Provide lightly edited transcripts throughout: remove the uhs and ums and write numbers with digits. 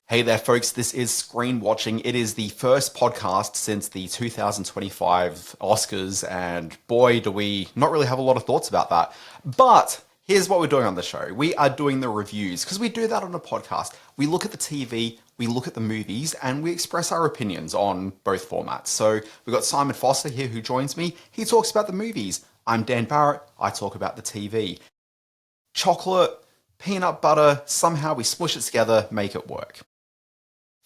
Hey there, folks. This is Screen Watching. It is the first podcast since the 2025 Oscars, and boy, do we not really have a lot of thoughts about that. But here's what we're doing on the show. We are doing the reviews, because we do that on a podcast. We look at the TV, we look at the movies, and we express our opinions on both formats. So we've got Simon Foster here who joins me. He talks about the movies. I'm Dan Barrett. I talk about the TV. Chocolate, peanut butter, somehow we smush it together, make it work.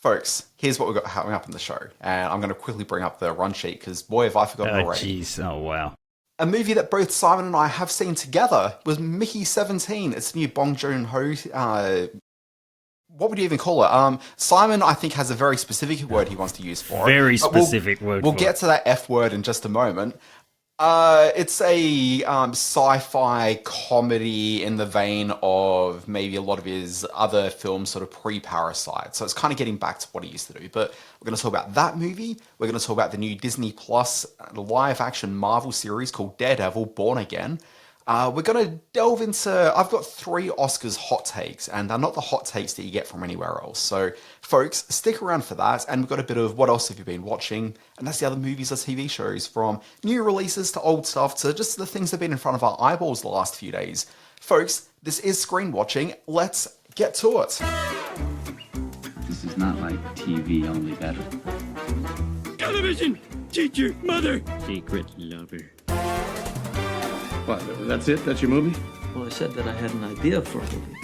Folks, here's what we've got coming up in the show, and I'm going to quickly bring up the run sheet because boy, have I forgotten already. Jeez, oh wow. A movie that both Simon and I have seen together was Mickey 17. It's the new Bong Joon Ho. What would you even call it? Simon, I think, has a very specific word he wants to use for it. Very specific word. We'll get to that F word in just a moment. It's a sci-fi comedy in the vein of maybe a lot of his other films, sort of pre-Parasite. So it's kind of getting back to what he used to do. But we're going to talk about that movie. We're going to talk about the new Disney Plus live-action Marvel series called Daredevil, Born Again. We're going to delve into... I've got 3 Oscars hot takes, and they're not the hot takes that you get from anywhere else. So, folks, stick around for that. And we've got a bit of what else have you been watching? And that's the other movies or TV shows, from new releases to old stuff to just the things that have been in front of our eyeballs the last few days. Folks, this is Screen Watching. Let's get to it. This is not like TV, only better. Television! Teacher, mother! Secret lover. What, that's it? That's your movie? Well, I said that I had an idea for a movie.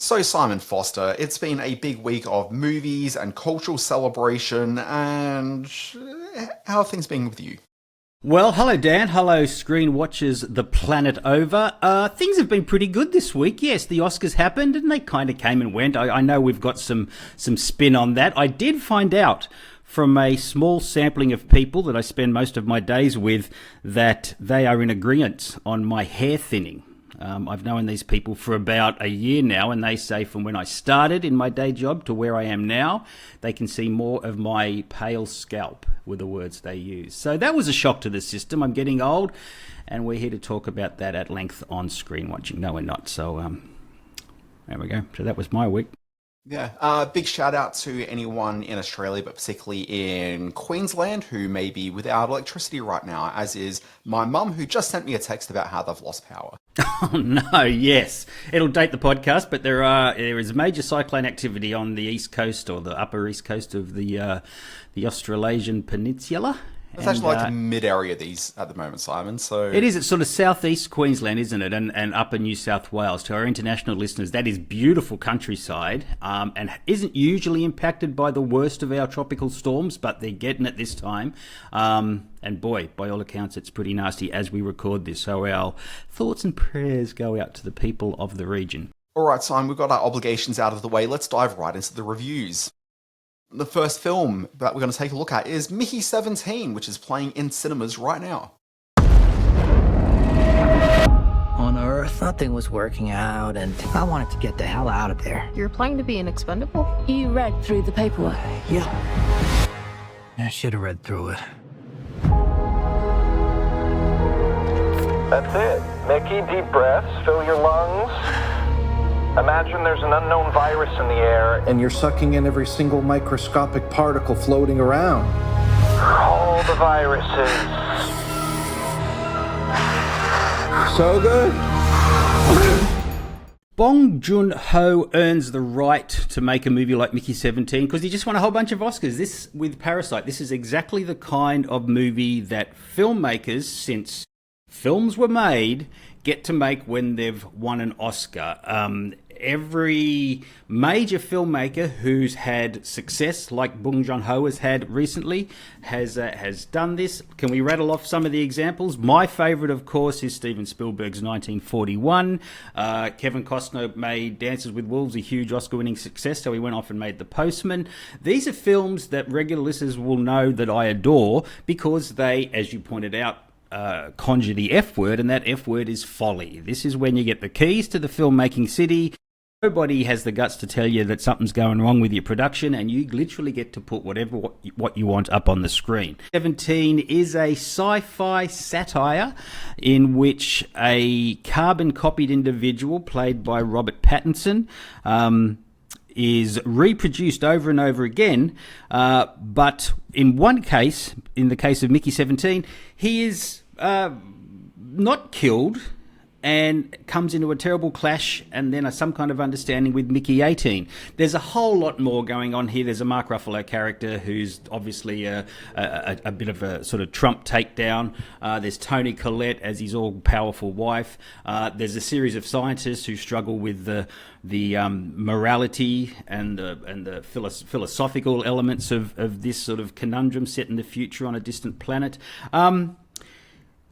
So, Simon Foster, it's been a big week of movies and cultural celebration, and how have things been with you? Well, hello Dan, hello Screen Watchers the planet over. Things have been pretty good this week. Yes, the Oscars happened and they kind of came and went. I know we've got some spin on that. I did find out from a small sampling of people that I spend most of my days with that they are in agreement on my hair thinning. I've known these people for about a year now, and they say from when I started in my day job to where I am now, they can see more of my pale scalp, were the words they use. So that was a shock to the system. I'm getting old, and we're here to talk about that at length on Screen Watching. No, we're not. So there we go. So that was my week. Yeah, big shout out to anyone in Australia, but particularly in Queensland, who may be without electricity right now, as is my mum, who just sent me a text about how they've lost power. Oh no, yes. It'll date the podcast, but there is major cyclone activity on the east coast, or the upper east coast of the Australasian Peninsula. It's actually like a mid-area at the moment, Simon. So it is. It's sort of southeast Queensland, isn't it? And upper New South Wales. To our international listeners, that is beautiful countryside, and isn't usually impacted by the worst of our tropical storms, but they're getting it this time. And boy, by all accounts, it's pretty nasty as we record this. So our thoughts and prayers go out to the people of the region. All right, Simon, we've got our obligations out of the way. Let's dive right into the reviews. The first film that we're going to take a look at is Mickey 17, which is playing in cinemas right now. On Earth, nothing was working out, and I wanted to get the hell out of there. You're applying to be an expendable? You read through the paperwork. Yeah. I should have read through it. That's it. Mickey, deep breaths, fill your lungs. Imagine there's an unknown virus in the air, and you're sucking in every single microscopic particle floating around. All the viruses. So good? Bong Joon Ho earns the right to make a movie like Mickey 17 because he just won a whole bunch of Oscars. This, with Parasite, this is exactly the kind of movie that filmmakers, since films were made, get to make when they've won an Oscar. Every major filmmaker who's had success, like Bong Joon Ho has had recently, has done this. Can we rattle off some of the examples? My favourite, of course, is Steven Spielberg's 1941. Kevin Costner made Dances with Wolves a huge Oscar-winning success, so he went off and made The Postman. These are films that regular listeners will know that I adore because they, as you pointed out, conjure the F word, and that F word is folly. This is when you get the keys to the filmmaking city, Nobody has the guts to tell you that something's going wrong with your production, and you literally get to put what you want up on the screen. 17 is a sci-fi satire in which a carbon-copied individual played by Robert Pattinson is reproduced over and over again, but in one case, in the case of Mickey 17, he is not killed and comes into a terrible clash and then some kind of understanding with Mickey 18. There's a whole lot more going on here. There's a Mark Ruffalo character who's obviously a bit of a sort of Trump takedown. There's Toni Collette as his all-powerful wife. There's a series of scientists who struggle with the morality and the philosophical elements of this sort of conundrum set in the future on a distant planet.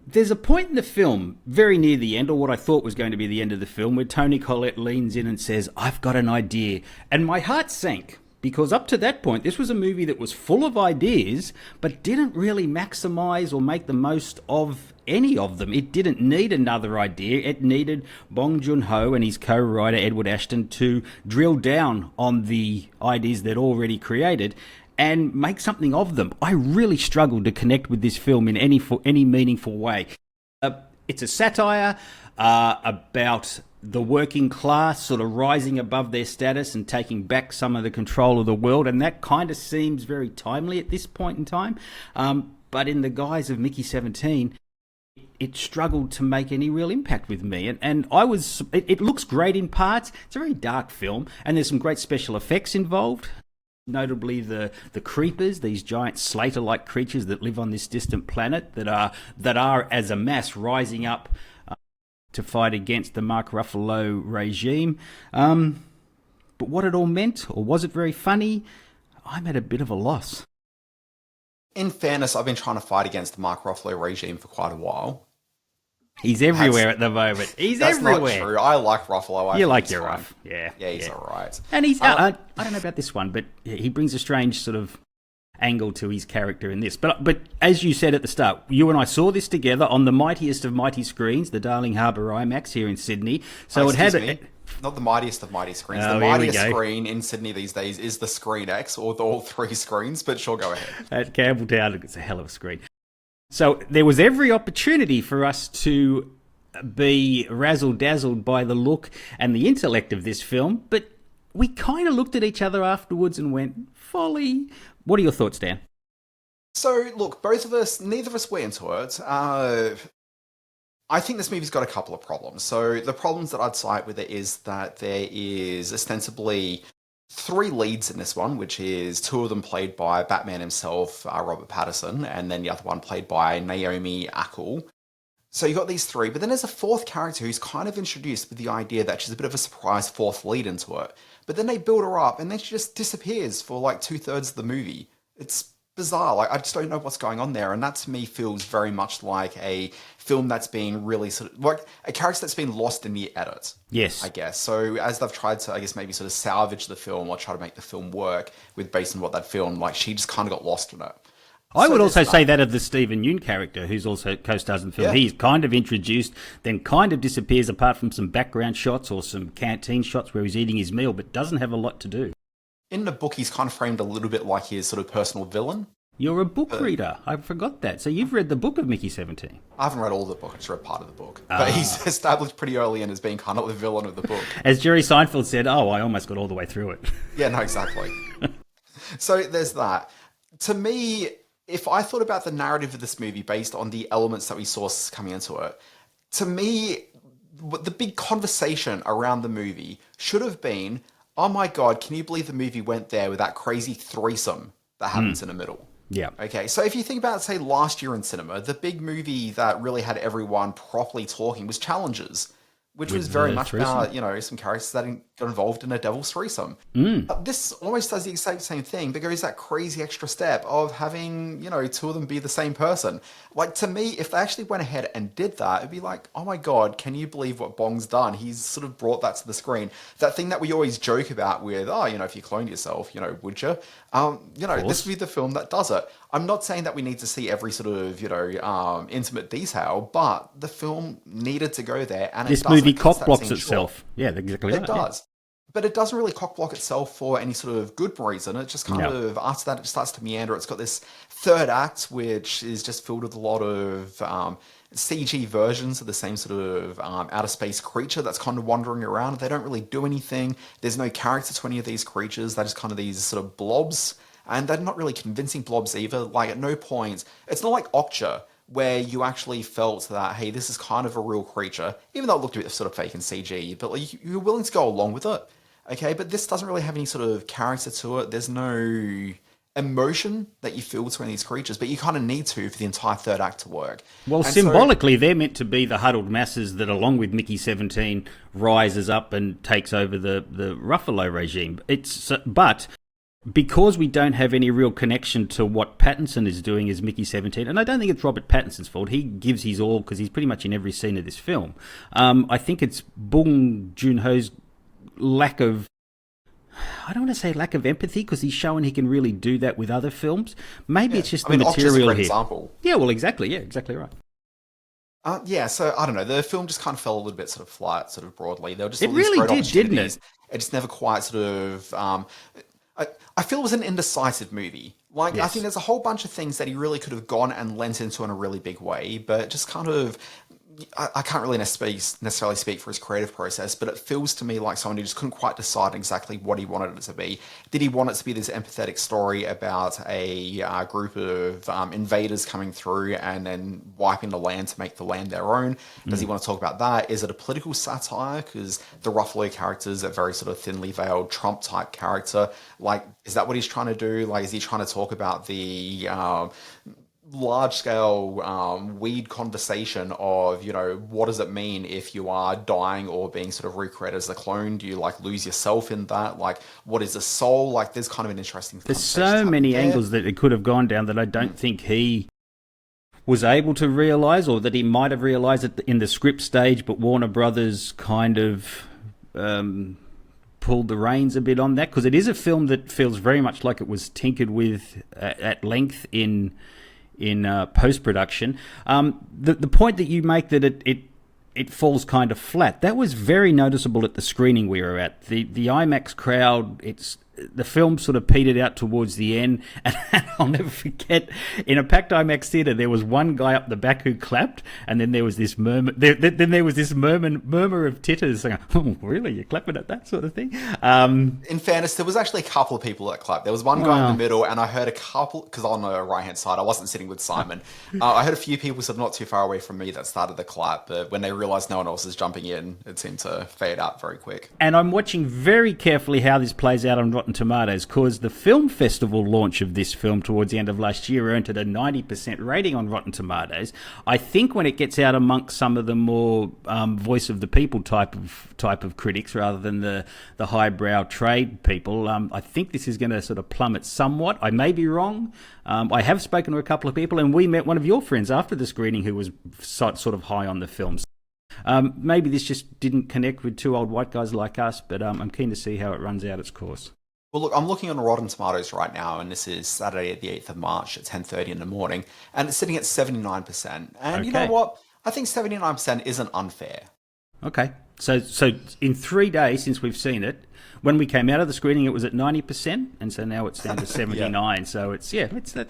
There's a point in the film, very near the end, or what I thought was going to be the end of the film, where Toni Collette leans in and says, "I've got an idea." And my heart sank, because up to that point, this was a movie that was full of ideas, but didn't really maximise or make the most of any of them. It didn't need another idea. It needed Bong Joon Ho and his co-writer, Edward Ashton, to drill down on the ideas they'd already created and make something of them. I really struggled to connect with this film in any meaningful way. It's a satire about the working class sort of rising above their status and taking back some of the control of the world, and that kind of seems very timely at this point in time. But in the guise of Mickey 17, it struggled to make any real impact with me. And it looks great in parts. It's a very dark film, and there's some great special effects involved. Notably the creepers, these giant Slater-like creatures that live on this distant planet that are as a mass rising up to fight against the Mark Ruffalo regime. But what it all meant, or was it very funny? I'm at a bit of a loss. In fairness, I've been trying to fight against the Mark Ruffalo regime for quite a while. He's everywhere at the moment. He's everywhere. That's not true. I like Ruffalo. You like your Ruff. Yeah. Yeah, he's all right. And he's, I don't know about this one, but he brings a strange sort of angle to his character in this. But as you said at the start, you and I saw this together on the mightiest of mighty screens, the Darling Harbour IMAX here in Sydney. So it had... Not the mightiest of mighty screens. Oh, the mightiest screen in Sydney these days is the Screen X, or all three screens, but sure, go ahead. At Campbelltown, it's a hell of a screen. So there was every opportunity for us to be razzle-dazzled by the look and the intellect of this film, but we kind of looked at each other afterwards and went, folly. What are your thoughts, Dan? So, look, neither of us went into it. I think this movie's got a couple of problems. So the problems that I'd cite with it is that there is ostensibly 3 leads in this one, which is 2 of them played by Batman himself, Robert Pattinson, and then the other one played by Naomi Ackel. So you got these 3, but then there's a 4th character who's kind of introduced with the idea that she's a bit of a surprise 4th lead into it. But then they build her up, and then she just disappears for like 2/3 of the movie. It's bizarre. Like, I just don't know what's going on there, and that to me feels very much like a film that's been really sort of like a character that's been lost in the edit. Yes, I guess. So as they've tried to, I guess, maybe sort of salvage the film or try to make the film work based on what that film, like, she just kind of got lost in it. I would also say that of the Stephen Yeun character, who's also co-stars in the film. Yeah. He's kind of introduced, then kind of disappears apart from some background shots or some canteen shots where he's eating his meal, but doesn't have a lot to do. In the book, he's kind of framed a little bit like his sort of personal villain. You're a book reader. I forgot that. So you've read the book of Mickey 17. I haven't read all of the book. I just read part of the book. But he's established pretty early in as being kind of the villain of the book. As Jerry Seinfeld said, I almost got all the way through it. Yeah, no, exactly. So there's that. To me, if I thought about the narrative of this movie based on the elements that we saw coming into it, to me, the big conversation around the movie should have been, oh my God, can you believe the movie went there with that crazy threesome that happens in the middle? Yeah. Okay, so if you think about, say, last year in cinema, the big movie that really had everyone properly talking was Challengers, which was very much about, some characters that got involved in a devil's threesome. This almost does the exact same thing, but goes that crazy extra step of having, 2 of them be the same person. Like, to me, if they actually went ahead and did that, it'd be like, oh my God, can you believe what Bong's done? He's sort of brought that to the screen. That thing that we always joke about with, if you cloned yourself, would you? This would be the film that does it. I'm not saying that we need to see every sort of, intimate detail, but the film needed to go there, and this movie cock blocks itself. Yeah, exactly. It does. but it doesn't really cockblock itself for any sort of good reason. It just kind of, after that, it starts to meander. It's got this third act, which is just filled with a lot of CG versions of the same sort of outer space creature that's kind of wandering around. They don't really do anything. There's no character to any of these creatures. They're just kind of these sort of blobs, and they're not really convincing blobs either. Like, at no point, it's not like Okja, where you actually felt that, hey, this is kind of a real creature, even though it looked a bit sort of fake and CG, but like, you're willing to go along with it, okay? But this doesn't really have any sort of character to it. There's no emotion that you feel to any of these creatures, but you kind of need to for the entire third act to work. Well, and symbolically, they're meant to be the huddled masses that, along with Mickey 17, rises up and takes over the Ruffalo regime. But because we don't have any real connection to what Pattinson is doing as Mickey 17, and I don't think it's Robert Pattinson's fault. He gives his all because he's pretty much in every scene of this film. I think it's Bong Joon Ho's lack of, I don't want to say lack of empathy, because he's shown he can really do that with other films. Maybe it's just the material here. Example. Yeah, well, exactly. Yeah, exactly right. So I don't know. The film just kind of fell a little bit sort of flat, sort of broadly. There were just it really did, didn't it? It just never quite sort of. I feel it was an indecisive movie. Like, yes. I think there's a whole bunch of things that he really could have gone and lent into in a really big way, but just kind of, I can't really necessarily speak for his creative process, but it feels to me like someone who just couldn't quite decide exactly what he wanted it to be. Did he want it to be this empathetic story about a group of invaders coming through and then wiping the land to make the land their own? Does he want to talk about that? Is it a political satire? Because the Ruffalo character is a very sort of thinly veiled Trump-type character. Like, is that what he's trying to do? Like, is he trying to talk about the large-scale weed conversation of, you know, what does it mean if you are dying or being sort of recreated as a clone? Do you, like, lose yourself in that? Like, what is a soul? Like, there's kind of an interesting... There's so many angles that it could have gone down that I don't think he was able to realise, or that he might have realised it in the script stage, but Warner Brothers kind of pulled the reins a bit on that, because it is a film that feels very much like it was tinkered with at length in post-production. The point that you make that it falls kind of flat, that was very noticeable at the screening we were at. The IMAX crowd, the film sort of petered out towards the end, and I'll never forget, in a packed IMAX theater, there was one guy up the back who clapped, and then there was this murmur. Then there was this murmur of titters saying, "Oh, really? You're clapping at that sort of thing?" In fairness, there was actually a couple of people that clapped. There was one guy in the middle, and I heard a couple, because on the right-hand side, I wasn't sitting with Simon. I heard a few people sort of not too far away from me that started the clap, but when they realised no one else is jumping in, it seemed to fade out very quick. And I'm watching very carefully how this plays out on Rotten Tomatoes, because the film festival launch of this film towards the end of last year earned it a 90% rating on Rotten Tomatoes. I think when it gets out amongst some of the more voice of the people type of critics, rather than the highbrow trade people, I think this is going to sort of plummet somewhat. I may be wrong. I have spoken to a couple of people, and we met one of your friends after the screening who was sort of high on the film. Maybe this just didn't connect with two old white guys like us, but I'm keen to see how it runs out its course. Well, look, I'm looking on Rotten Tomatoes right now, and this is Saturday, the 8th of March at 10:30 in the morning, and it's sitting at 79%. And you know what? I think 79% isn't unfair. Okay. So in 3 days since we've seen it, when we came out of the screening, it was at 90%, and so now it's down to 79. Yeah. So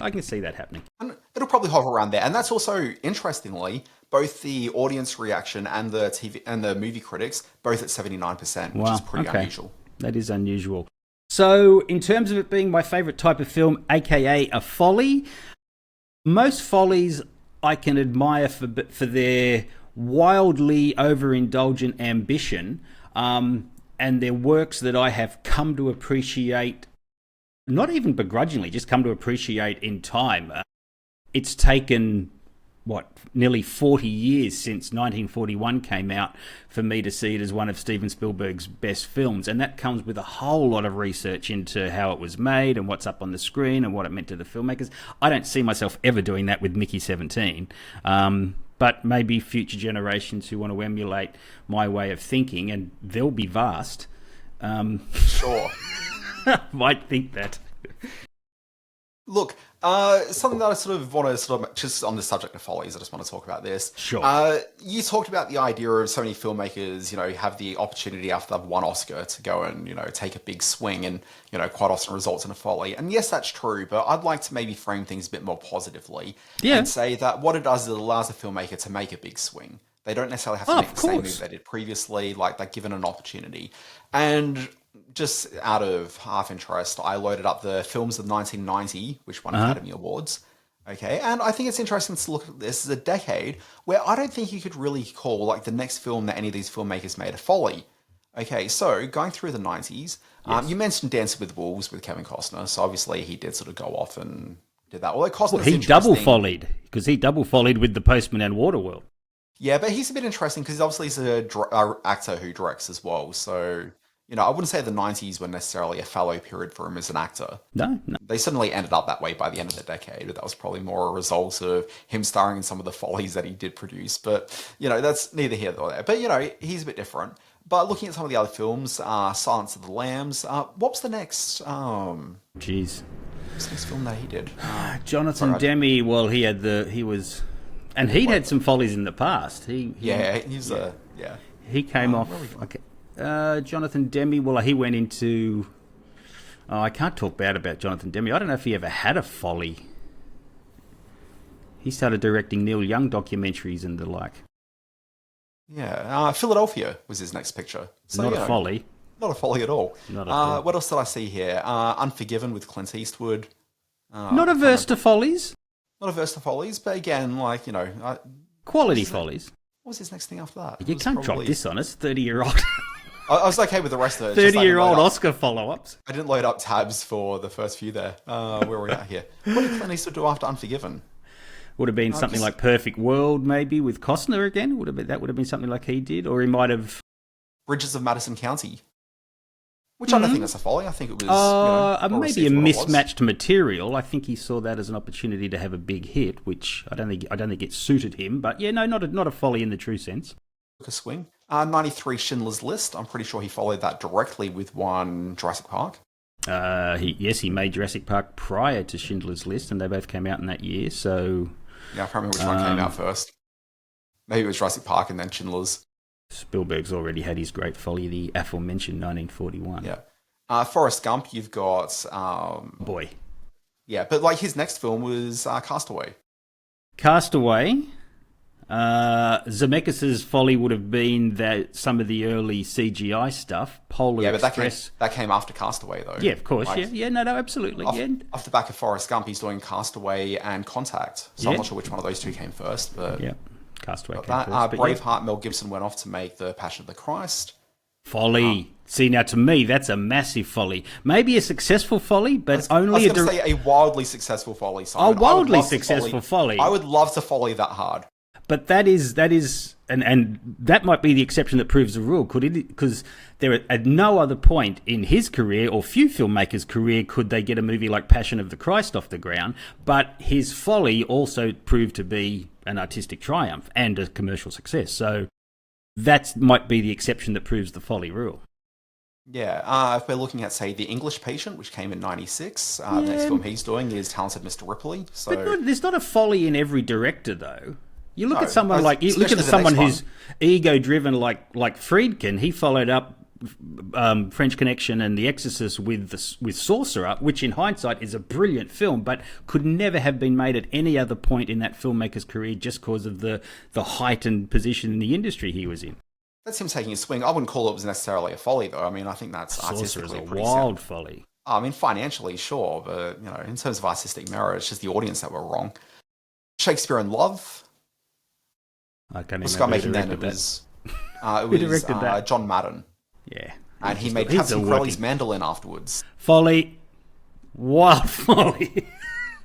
I can see that happening. And it'll probably hover around there. And that's also, interestingly, both the audience reaction and the TV and the movie critics, both at 79%, which is pretty unusual. That is unusual. So in terms of it being my favourite type of film, aka a folly, most follies I can admire for their wildly overindulgent ambition, and they're works that I have come to appreciate, not even begrudgingly, just come to appreciate in time. It's taken, nearly 40 years since 1941 came out for me to see it as one of Steven Spielberg's best films, and that comes with a whole lot of research into how it was made and what's up on the screen and what it meant to the filmmakers. I don't see myself ever doing that with Mickey 17, but maybe future generations who want to emulate my way of thinking, and they'll be vast, sure, might think that. Look, something that I sort of want to just on the subject of follies, I just want to talk about this. Sure. You talked about the idea of so many filmmakers, have the opportunity after they've won Oscar to go and, take a big swing and, quite often results in a folly. And yes, that's true, but I'd like to maybe frame things a bit more positively and say that what it does is it allows a filmmaker to make a big swing. They don't necessarily have to make the same movie they did previously, like they're given an opportunity. And just out of half interest, I loaded up the films of 1990, which won Academy Awards. Okay, and I think it's interesting to look at this as a decade where I don't think you could really call like the next film that any of these filmmakers made a folly. Okay, so going through the 90s, you mentioned Dancing with Wolves with Kevin Costner, so obviously he did sort of go off and did that. Although Costner's he double follied, because he double follied with The Postman and Waterworld. Yeah, but he's a bit interesting because obviously he's an actor who directs as well, so... I wouldn't say the 90s were necessarily a fallow period for him as an actor. No. They certainly ended up that way by the end of the decade, but that was probably more a result of him starring in some of the follies that he did produce. But, that's neither here nor there. But, he's a bit different. But looking at some of the other films, Silence of the Lambs, what was the next... Jeez. What's the next film that he did? Jonathan Demme, he was... And he'd had some follies in the past. He came off... Okay. Jonathan Demme, he went into... I can't talk bad about Jonathan Demme. I don't know if he ever had a folly. He started directing Neil Young documentaries and the like. Yeah, Philadelphia was his next picture. So, not a folly. Not a folly at all. Not at all. What else did I see here? Unforgiven with Clint Eastwood. Not averse to follies. Not averse to follies, but again, quality follies. What was his next thing after that? You can't drop this on us, 30-year-old. I was okay with the rest of it. 30-year-old Oscar follow-ups. I didn't load up tabs for the first few there. Where are we at here? What did Clint Eastwood do after Unforgiven? Would have been something like Perfect World, maybe, with Costner again. That would have been something like he did. Or he might have... Bridges of Madison County. Which I don't think that's a folly. I think it was maybe a mismatched material. I think he saw that as an opportunity to have a big hit, which I don't think it suited him. But yeah, no, not a folly in the true sense. A swing. 93 Schindler's List. I'm pretty sure he followed that directly with one Jurassic Park. He made Jurassic Park prior to Schindler's List, and they both came out in that year. So yeah, I can't remember which one came out first. Maybe it was Jurassic Park and then Schindler's. Spielberg's already had his great folly, the aforementioned 1941. Yeah. Forrest Gump, you've got... Boy. Yeah, but his next film was Castaway. Castaway. Zemeckis' folly would have been that some of the early CGI stuff, Polar Express... that came after Castaway, though. Yeah, of course. No, absolutely. Off the back of Forrest Gump, he's doing Castaway and Contact. So I'm not sure which one of those two came first, but... Yeah. Castaway came that. first. Braveheart, Mel Gibson went off to make The Passion of the Christ. Folly. See, now to me, that's a massive folly. Maybe a successful folly, but only I was going to say a wildly successful folly, Simon. A wildly successful folly. I would love to folly that hard. But that is, and that might be the exception that proves the rule, could it? Because there at no other point in his career or few filmmakers' career could they get a movie like Passion of the Christ off the ground. But his folly also proved to be an artistic triumph and a commercial success. So that might be the exception that proves the folly rule. Yeah, if we're looking at, say, The English Patient, which came in 96, the next film he's doing is Talented Mr. Ripley. So... But there's not a folly in every director, though. You look at someone who's ego-driven like Friedkin. He followed up French Connection and The Exorcist with Sorcerer, which in hindsight is a brilliant film, but could never have been made at any other point in that filmmaker's career just because of the heightened position in the industry he was in. That's him taking a swing. I wouldn't call it was necessarily a folly, though. I mean, I think that's Sorcerer is artistically a wild folly. I mean, financially, sure, but in terms of artistic merit, it's just the audience that were wrong. Shakespeare in Love. I can't even remember who directed that. John Madden. Yeah. And he made Captain Corelli's Mandolin afterwards. Folly. Wild folly.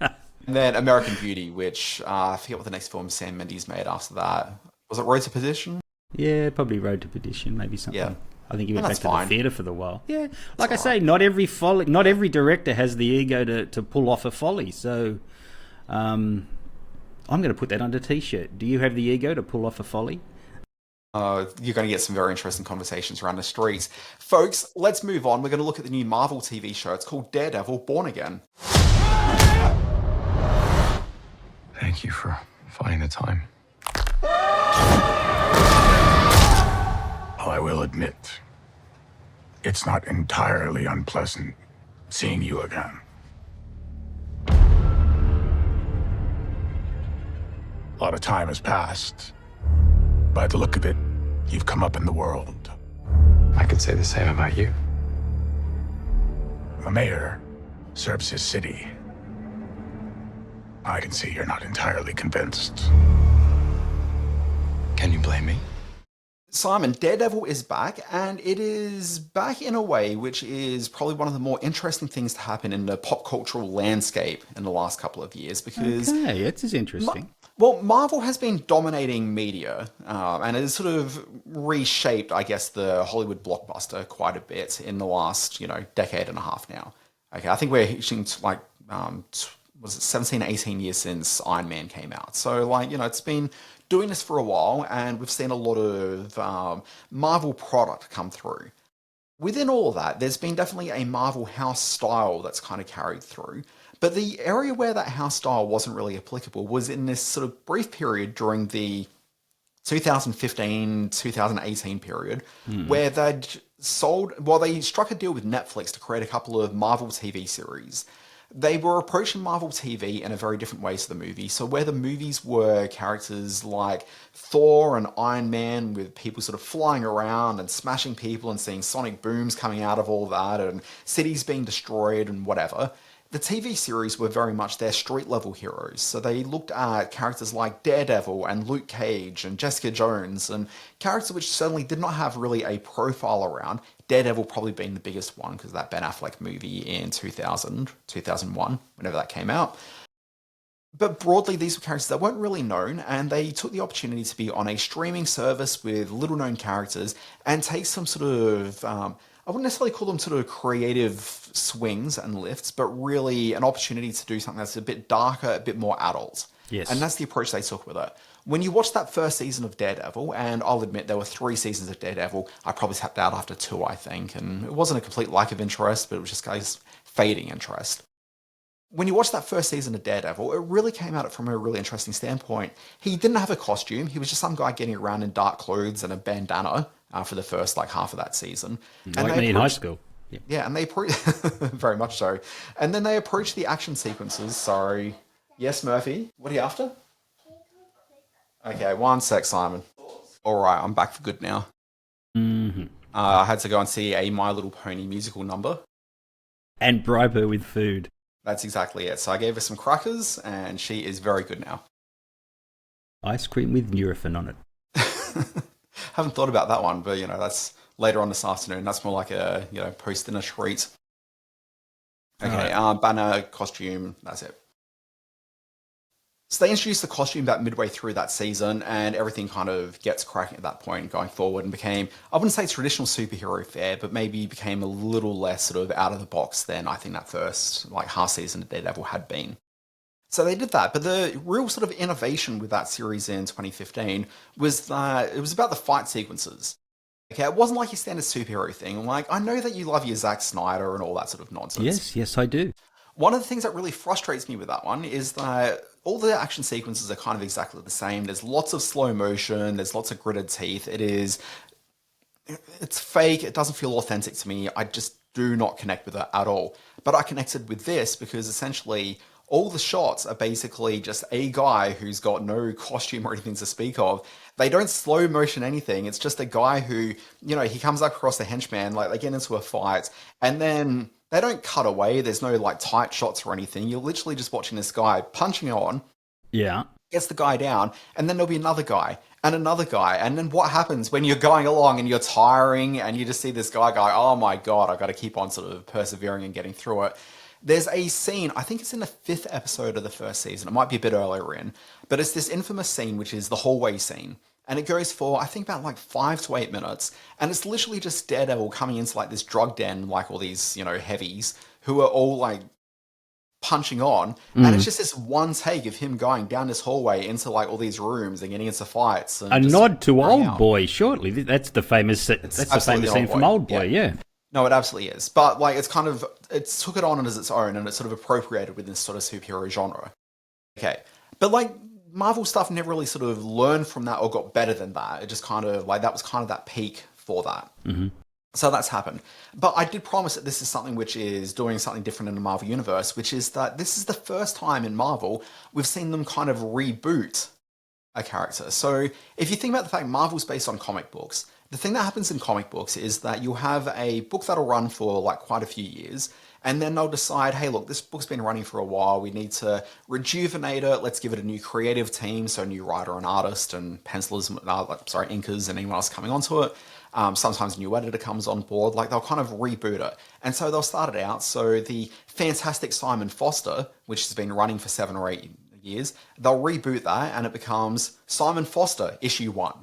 And then American Beauty, which I forget what the next film Sam Mendes made after that. Was it Road to Perdition? Yeah, probably Road to Perdition, maybe something. Yeah. I think he went back to the theatre for the while. Yeah, like I say, not every director has the ego to pull off a folly. So, I'm going to put that under T-shirt. Do you have the ego to pull off a folly? You're going to get some very interesting conversations around the streets. Folks, let's move on. We're going to look at the new Marvel TV show. It's called Daredevil, Born Again. Thank you for finding the time. Well, I will admit, it's not entirely unpleasant seeing you again. A lot of time has passed. By the look of it, you've come up in the world. I could say the same about you. The mayor serves his city. I can see you're not entirely convinced. Can you blame me? Simon, Daredevil is back, and it is back in a way which is probably one of the more interesting things to happen in the pop cultural landscape in the last couple of years, because... Okay, it is interesting. Well, Marvel has been dominating media, and it has sort of reshaped, I guess, the Hollywood blockbuster quite a bit in the last, decade and a half now. Okay, I think we're hitting like, was it 17, 18 years since Iron Man came out. So, it's been doing this for a while, and we've seen a lot of Marvel product come through. Within all of that, there's been definitely a Marvel house style that's kind of carried through. But the area where that house style wasn't really applicable was in this sort of brief period during the 2015, 2018 period, where they struck a deal with Netflix to create a couple of Marvel TV series. They were approaching Marvel TV in a very different way to the movie. So where the movies were characters like Thor and Iron Man with people sort of flying around and smashing people and seeing sonic booms coming out of all that and cities being destroyed and whatever, the TV series were very much their street-level heroes. So they looked at characters like Daredevil and Luke Cage and Jessica Jones, and characters which certainly did not have really a profile around. Daredevil probably being the biggest one because of that Ben Affleck movie in 2000, 2001, whenever that came out. But broadly, these were characters that weren't really known, and they took the opportunity to be on a streaming service with little-known characters and take some sort of... I wouldn't necessarily call them sort of creative swings and lifts, but really an opportunity to do something that's a bit darker, a bit more adult. Yes. And that's the approach they took with it. When you watch that first season of Daredevil, and I'll admit there were 3 seasons of Daredevil, I probably tapped out after 2, I think, and it wasn't a complete lack of interest, but it was just guys fading interest. When you watch that first season of Daredevil, it really came at it from a really interesting standpoint. He didn't have a costume. He was just some guy getting around in dark clothes and a bandana for the first half of that season. Like me in high school. Yeah, and they very much so. And then they approached the action sequences. Sorry. Yes, Murphy? What are you after? Okay, one sec, Simon. All right, I'm back for good now. Mm-hmm. I had to go and see a My Little Pony musical number. And bribe her with food. That's exactly it. So I gave her some crackers, and she is very good now. Ice cream with Nurofen on it. Haven't thought about that one, but, that's later on this afternoon. That's more like a, post-dinner treat. Okay, banner, costume, that's it. So they introduced the costume about midway through that season, and everything kind of gets cracking at that point going forward and became, I wouldn't say traditional superhero fare, but maybe became a little less sort of out of the box than I think that first half season of Daredevil had been. So they did that, but the real sort of innovation with that series in 2015 was that it was about the fight sequences. Okay, it wasn't like your standard superhero thing. I know that you love your Zack Snyder and all that sort of nonsense. Yes, I do. One of the things that really frustrates me with that one is that all the action sequences are kind of exactly the same. There's lots of slow motion. There's lots of gritted teeth. It's fake. It doesn't feel authentic to me. I just do not connect with it at all. But I connected with this because essentially all the shots are basically just a guy who's got no costume or anything to speak of. They don't slow motion anything. It's just a guy who, he comes up across the henchman, they get into a fight, and then they don't cut away. There's no tight shots or anything. You're literally just watching this guy punching on. Yeah. Gets the guy down, and then there'll be another guy, and another guy. And then what happens when you're going along and you're tiring and you just see this guy go, oh my God, I've got to keep on sort of persevering and getting through it. There's a scene, I think it's in the 5th episode of the first season. It might be a bit earlier in, but it's this infamous scene, which is the hallway scene. And it goes for, I think, about 5 to 8 minutes. And it's literally just Daredevil coming into this drug den, all these, heavies who are all punching on. And it's just this one take of him going down this hallway into all these rooms and getting into fights. And a nod to Old Boy, shortly. That's the famous scene from Old Boy, yeah. No, it absolutely is. But it took it on as its own, and it's sort of appropriated within this sort of superhero genre. Okay. But like Marvel stuff never really sort of learned from that or got better than that. It just kind of like that was kind of that peak for that. So that's happened. But I did promise that this is something which is doing something different in the Marvel Universe, which is that this is the first time in Marvel we've seen them kind of reboot a character. So if you think about the fact Marvel's based on comic books, the thing that happens in comic books is that you'll have a book that'll run for like quite a few years, and then they'll decide, hey, look, this book's been running for a while. We need to rejuvenate it. Let's give it a new creative team, so a new writer and artist and pencilers, inkers and anyone else coming onto it. Sometimes a new editor comes on board. Like they'll kind of reboot it. And so they'll start it out. So the fantastic Simon Foster, which has been running for 7 or 8 years, they'll reboot that and it becomes Simon Foster issue 1.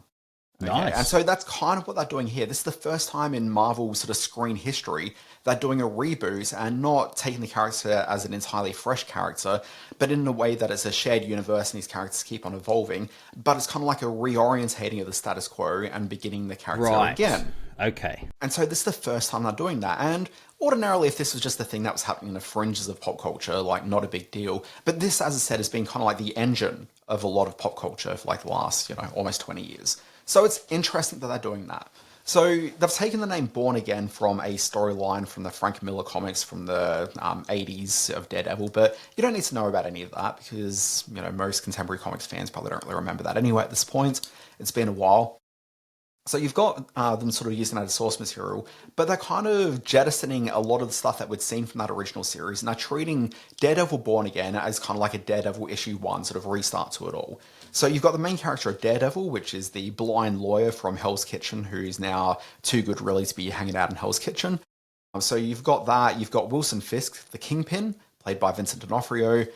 Okay? Nice. And so that's kind of what they're doing here. This is the first time in Marvel sort of screen history they're doing a reboot and not taking the character as an entirely fresh character, but in a way that it's a shared universe and these characters keep on evolving. But it's kind of like a reorientating of the status quo and beginning the character again. Okay. And so this is the first time they're doing that. And ordinarily, if this was just the thing that was happening in the fringes of pop culture, like not a big deal. But this, as I said, has been kind of like the engine of a lot of pop culture for like the last, almost 20 years. So it's interesting that they're doing that. So they've taken the name Born Again from a storyline from the Frank Miller comics from the 80s of Daredevil, but you don't need to know about any of that because, most contemporary comics fans probably don't really remember that anyway at this point. It's been a while. So you've got them sort of using that as source material, but they're kind of jettisoning a lot of the stuff that we'd seen from that original series, and they're treating Daredevil Born Again as kind of like a Daredevil issue 1 sort of restart to it all. So you've got the main character of Daredevil, which is the blind lawyer from Hell's Kitchen, who's now too good really to be hanging out in Hell's Kitchen. So you've got that. You've got Wilson Fisk, the Kingpin, played by Vincent D'Onofrio.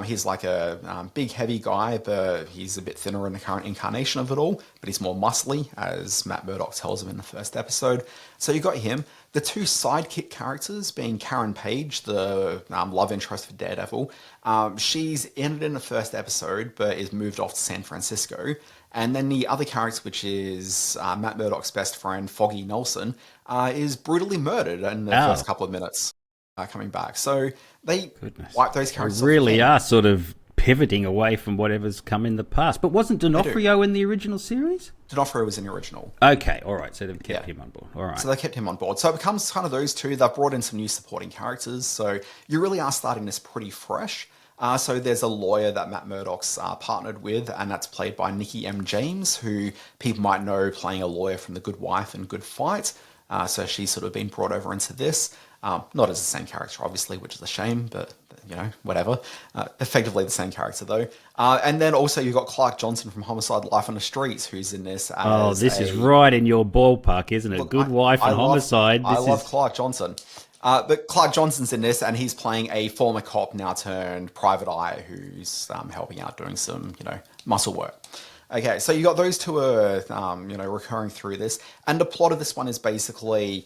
He's like a big, heavy guy, but he's a bit thinner in the current incarnation of it all, but he's more muscly, as Matt Murdock tells him in the first episode. So you got him. The 2 sidekick characters being Karen Page, the love interest for Daredevil. She's in it in the first episode, but is moved off to San Francisco. And then the other character, which is Matt Murdock's best friend, Foggy Nelson, is brutally murdered in the first couple of minutes. Coming back. So they wipe those characters off. Really are sort of pivoting away from whatever's come in the past. But wasn't D'Onofrio in the original series? D'Onofrio was in the original. Okay, all right. So they've kept him on board. All right. So they kept him on board. So it becomes kind of those two. They've brought in some new supporting characters. So you really are starting this pretty fresh. So there's a lawyer that Matt Murdock's partnered with, and that's played by Nikki M. James, who people might know playing a lawyer from The Good Wife and Good Fight. So she's sort of been brought over into this. Not as the same character, obviously, which is a shame, but, whatever. Effectively the same character, though. And then also you've got Clark Johnson from Homicide: Life on the Streets, who's in this as this is right in your ballpark, isn't it? Look, Good Wife and Homicide. I love Clark Johnson. But Clark Johnson's in this, and he's playing a former cop now turned private eye who's helping out doing some, muscle work. Okay, so you got those two recurring through this. And the plot of this one is basically...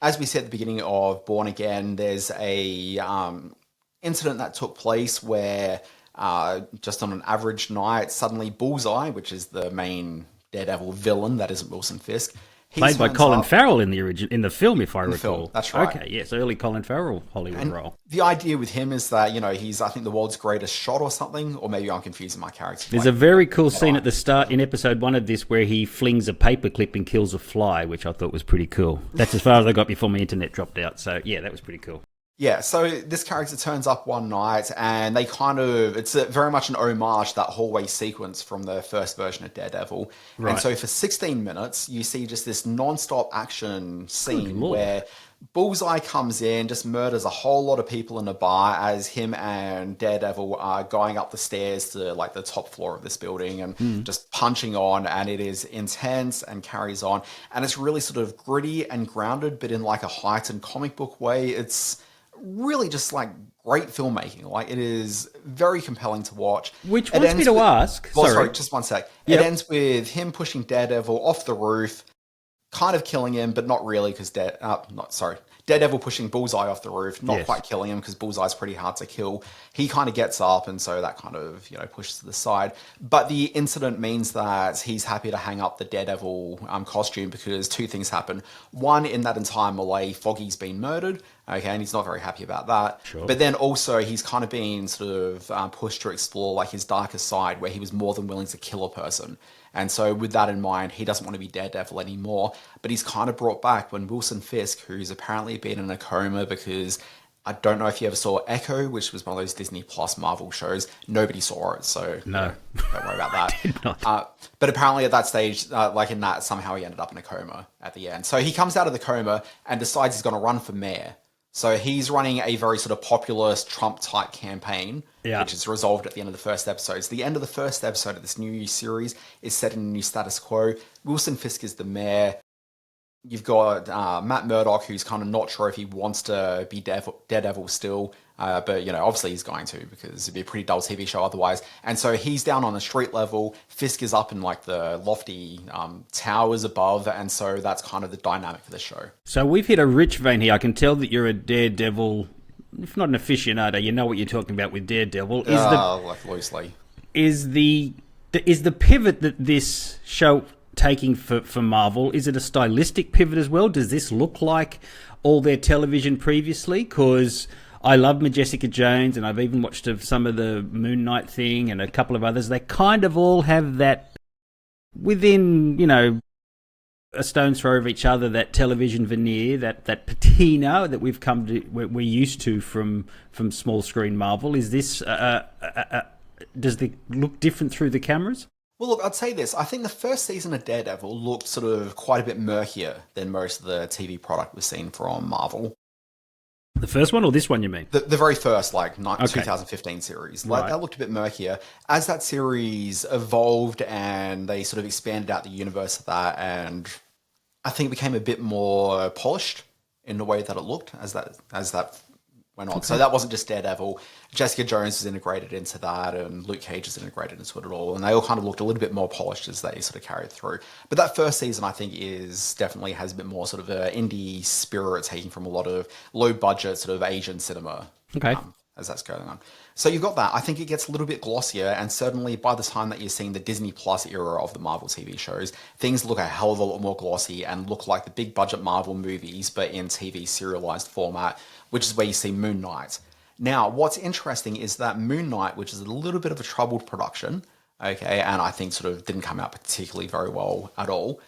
as we said at the beginning of Born Again, there's a incident that took place where just on an average night, suddenly Bullseye, which is the main Daredevil villain that isn't Wilson Fisk, played by Colin Farrell in the film, if I recall. Film, that's right. Okay, yes, early Colin Farrell Hollywood role. The idea with him is that, he's, I think, the world's greatest shot or something, or maybe I'm confusing my character. There's a very cool scene at the start in episode 1 of this where he flings a paperclip and kills a fly, which I thought was pretty cool. That's as far as I got before my internet dropped out. So, yeah, that was pretty cool. Yeah, so this character turns up one night and it's very much an homage to that hallway sequence from the first version of Daredevil. Right. And so for 16 minutes, you see just this non-stop action scene where Bullseye comes in, just murders a whole lot of people in a bar as him and Daredevil are going up the stairs to like the top floor of this building and just punching on, and it is intense and carries on. And it's really sort of gritty and grounded, but in like a heightened comic book way. It's really just like great filmmaking. Like, it is very compelling to watch. Which wants me to ask. Sorry, just one sec. Yep. It ends with him pushing Daredevil off the roof, kind of killing him, but not really because Daredevil pushing Bullseye off the roof, not quite killing him because Bullseye's pretty hard to kill. He kind of gets up, and so that kind of, pushes to the side. But the incident means that he's happy to hang up the Daredevil costume because two things happen. One, in that entire melee, Foggy's been murdered, okay, and he's not very happy about that. Sure. But then also he's kind of been sort of pushed to explore like his darker side where he was more than willing to kill a person. And so with that in mind, he doesn't want to be Daredevil anymore, but he's kind of brought back when Wilson Fisk, who's apparently been in a coma because I don't know if you ever saw Echo, which was one of those Disney Plus Marvel shows. Nobody saw it, so no, don't worry about that. Did not. But apparently at that stage, like in that, somehow he ended up in a coma at the end. So he comes out of the coma and decides he's going to run for mayor. So he's running a very sort of populist Trump-type campaign, which is resolved at the end of the first episode. So the end of the first episode of this new series is set in a new status quo. Wilson Fisk is the mayor. You've got Matt Murdock, who's kind of not sure if he wants to be Daredevil still, but obviously he's going to because it'd be a pretty dull TV show otherwise. And so he's down on the street level. Fisk is up in like the lofty towers above, and so that's kind of the dynamic of the show. So we've hit a rich vein here. I can tell that you're a Daredevil, if not an aficionado. You know what you're talking about with Daredevil. Like loosely. Is the pivot that this show taking for Marvel, is it a stylistic pivot as well? Does this look like all their television previously? Because I love Jessica Jones, and I've even watched some of the Moon Knight thing and a couple of others. They kind of all have that within, a stone's throw of each other, that television veneer, that patina that we're used to from small screen Marvel. Is this does it look different through the cameras? Well, look, I'd say this. I think the first season of Daredevil looked sort of quite a bit murkier than most of the TV product we've seen from Marvel. The first one or this one, you mean? The very first, 2015 series. That looked a bit murkier. As that series evolved and they sort of expanded out the universe of that, and I think it became a bit more polished in the way that it looked as that went on. Okay. So that wasn't just Daredevil. Jessica Jones was integrated into that, and Luke Cage is integrated into it all, and they all kind of looked a little bit more polished as they sort of carried through. But that first season, I think, definitely has a bit more sort of an indie spirit, taking from a lot of low budget sort of Asian cinema. Okay. As that's going on. So you've got that. I think it gets a little bit glossier, and certainly by the time that you're seeing the Disney Plus era of the Marvel TV shows, things look a hell of a lot more glossy and look like the big budget Marvel movies, but in TV serialized format, which is where you see Moon Knight. Now, what's interesting is that Moon Knight, which is a little bit of a troubled production, okay, and I think sort of didn't come out particularly very well at all,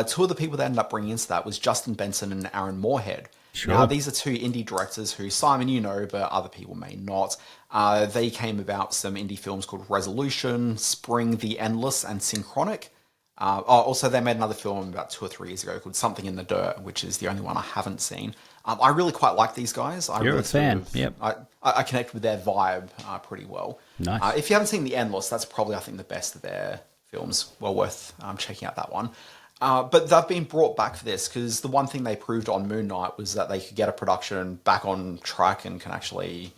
two of the people that ended up bringing into that was Justin Benson and Aaron Moorhead. Sure. Now, these are two indie directors who, Simon, you know, but other people may not. They came about some indie films called Resolution, Spring, The Endless, and Synchronic. Also, they made another film about 2 or 3 years ago called Something in the Dirt, which is the only one I haven't seen. I really quite like these guys. You're a fan, yep. I connect with their vibe pretty well. Nice. If you haven't seen The Endless, that's probably, I think, the best of their films. Well worth checking out that one. But they've been brought back for this because the one thing they proved on Moon Knight was that they could get a production back on track and can actually,